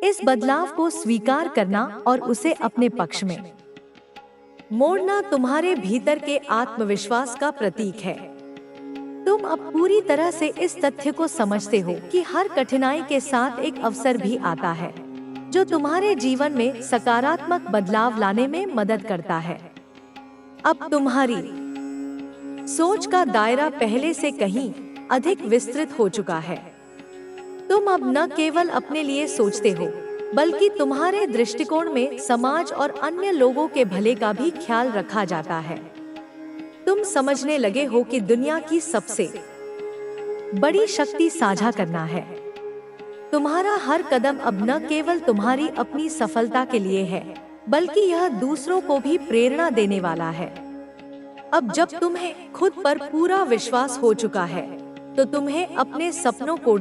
इस बदलाव को स्वीकार करना और उसे अपने पक्ष में मोड़ना तुम्हारे भीतर के आत्मविश्वास का प्रतीक है। तुम अब पूरी तरह से इस तथ्य को समझते हो कि हर कठिनाई के साथ एक अवसर भी आता है, जो तुम्हारे जीवन में सकारात्मक बदलाव लाने में मदद करता है। अब तुम्हारी सोच का दायरा पहले से कहीं अधिक विस्तृत हो चुका है। तुम अब न केवल अपने लिए सोचते हो, बल्कि तुम्हारे दृष्टिकोण में समाज और अन्य लोगों के भले का भी ख्याल रखा जाता है। तुम समझने लगे हो कि दुनिया की सबसे बड़ी शक्ति साझा करना है। तुम्हारा हर कदम अब न केवल तुम्हारी अपनी सफलता के लिए है, बल्कि यह दूसरों को भी प्रेरणा देने वाला है। अब जब तुम्हें खुद पर पूरा विश्वास हो चुका है, तो तुम्हें अपने सपनों को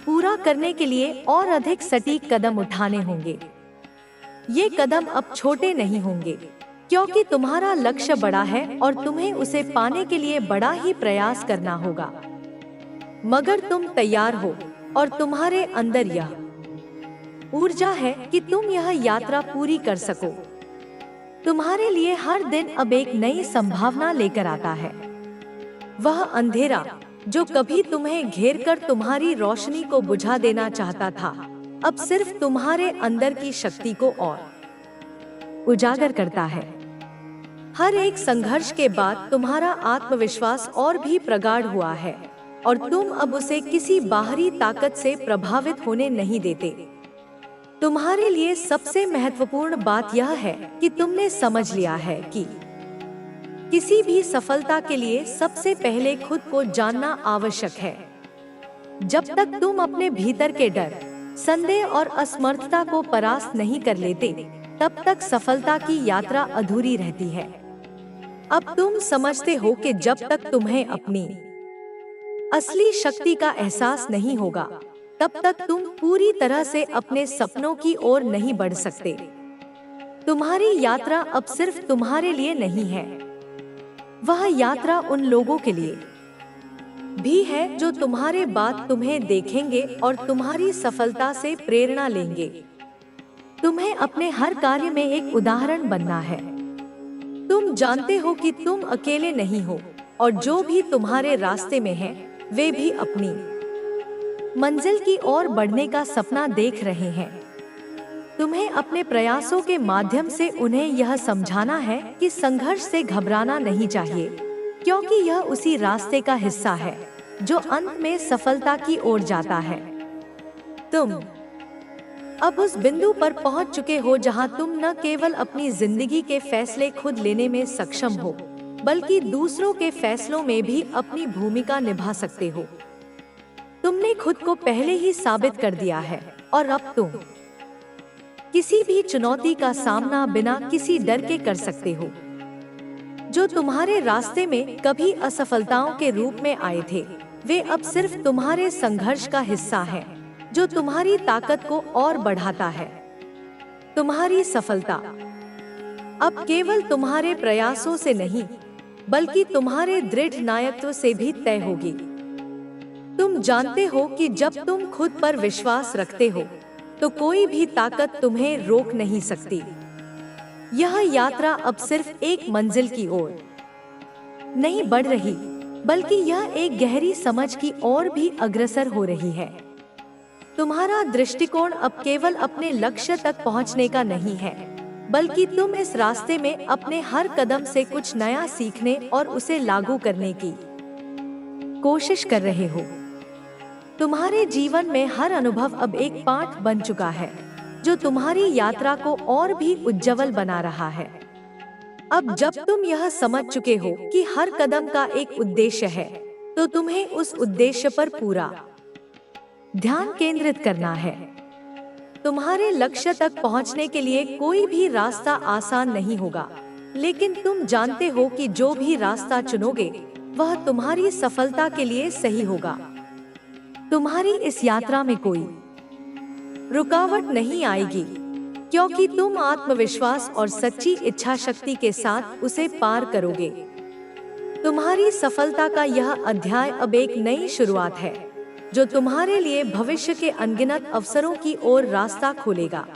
पूरा करने के लिए और अधिक सटीक कदम उठाने होंगे। ये कदम अब छोटे नहीं होंगे, क्योंकि तुम्हारा लक्ष्य बड़ा है और तुम्हें उसे पाने के लिए बड़ा ही प्रयास करना होगा। मगर तुम तैयार हो और तुम्हारे अंदर यह ऊर्जा है कि तुम यह यात्रा पूरी कर सको। तुम्हारे लिए हर दिन अब एक नई संभावना लेकर आता है। वह अंधेरा जो कभी तुम्हें घेरकर तुम्हारी रोशनी को बुझा देना चाहता था, अब सिर्फ तुम्हारे अंदर की शक्ति को और उजागर करता है। हर एक संघर्ष के बाद तुम्हारा आत्मविश्वास और भी प्रगाढ़ हुआ है और तुम अब उसे किसी बाहरी ताकत से प्रभावित होने नहीं देते। तुम्हारे लिए सबसे महत्वपूर्ण बात यह है कि तुमने समझ लिया है कि किसी भी सफलता के लिए सबसे पहले खुद को जानना आवश्यक है। जब तक तुम अपने भीतर के डर, संदेह और असमर्थता को परास्त नहीं कर लेते, तब तक सफलता की यात्रा अधूरी रहती है। अब तुम समझते हो कि जब तक तुम्हें अपनी असली शक्ति का एहसास नहीं होगा, तब तक तुम पूरी तरह से अपने सपनों की ओर नहीं बढ़ सकते। तुम्हारी यात्रा अब सिर्फ तुम्हारे लिए नहीं है, वह यात्रा उन लोगों के लिए भी है जो तुम्हारे बाद तुम्हें देखेंगे और तुम्हारी सफलता से प्रेरणा लेंगे। तुम्हें अपने हर कार्य में एक उदाहरण बनना है। तुम जानते हो कि तुम अकेले नहीं हो और जो भी तुम्हारे रास्ते में हैं, वे भी अपनी मंजिल की ओर बढ़ने का सपना देख रहे हैं। तुम्हें अपने प्रयासों के माध्यम से उन्हें यह समझाना है कि संघर्ष से घबराना नहीं चाहिए, क्योंकि यह उसी रास्ते का हिस्सा है जो अंत में सफलता की ओर जाता है। तुम अब उस बिंदु पर पहुंच चुके हो जहां तुम न केवल अपनी जिंदगी के फैसले खुद लेने में सक्षम हो, बल्कि दूसरों के फैसलों में भी अपनी भूमिका निभा सकते हो। तुमने खुद को पहले ही साबित कर दिया है और अब तुम किसी भी चुनौती का सामना बिना किसी डर के कर सकते हो। जो तुम्हारे रास्ते में कभी असफलताओं के रूप में आए थे, वे अब सिर्फ तुम्हारे संघर्ष का हिस्सा हैं, जो तुम्हारी ताकत को और बढ़ाता है। तुम्हारी सफलता अब केवल तुम्हारे प्रयासों से नहीं, बल्कि तुम्हारे दृढ़ नायकत्व से भी तय होगी। तुम जानते हो कि जब तुम खुद पर विश्वास रखते हो, तो कोई भी ताकत तुम्हें रोक नहीं सकती। यह यात्रा अब सिर्फ एक मंजिल की ओर नहीं बढ़ रही, बल्कि यह एक गहरी समझ की ओर भी अग्रसर हो रही है। तुम्हारा दृष्टिकोण अब केवल अपने लक्ष्य तक पहुंचने का नहीं है, बल्कि तुम इस रास्ते में अपने हर कदम से कुछ नया सीखने और उसे लागू करने की कोशिश कर रहे हो। तुम्हारे जीवन में हर अनुभव अब एक पाठ बन चुका है, जो तुम्हारी यात्रा को और भी उज्जवल बना रहा है। अब जब तुम यह समझ चुके हो कि हर कदम का एक उद्देश्य है, तो तुम्हें उस उद्देश्य पर पूरा ध्यान केंद्रित करना है। तुम्हारे लक्ष्य तक पहुंचने के लिए कोई भी रास्ता आसान नहीं होगा, लेकिन तुम जानते हो कि जो भी रास्ता चुनोगे, वह तुम्हारी सफलता के लिए सही होगा। तुम्हारी इस यात्रा में कोई रुकावट नहीं आएगी, क्योंकि तुम आत्मविश्वास और सच्ची इच्छा शक्ति के साथ उसे पार करोगे। तुम्हारी सफलता का यह अध्याय अब एक नई शुरुआत है, जो तुम्हारे लिए भविष्य के अनगिनत अवसरों की ओर रास्ता खोलेगा।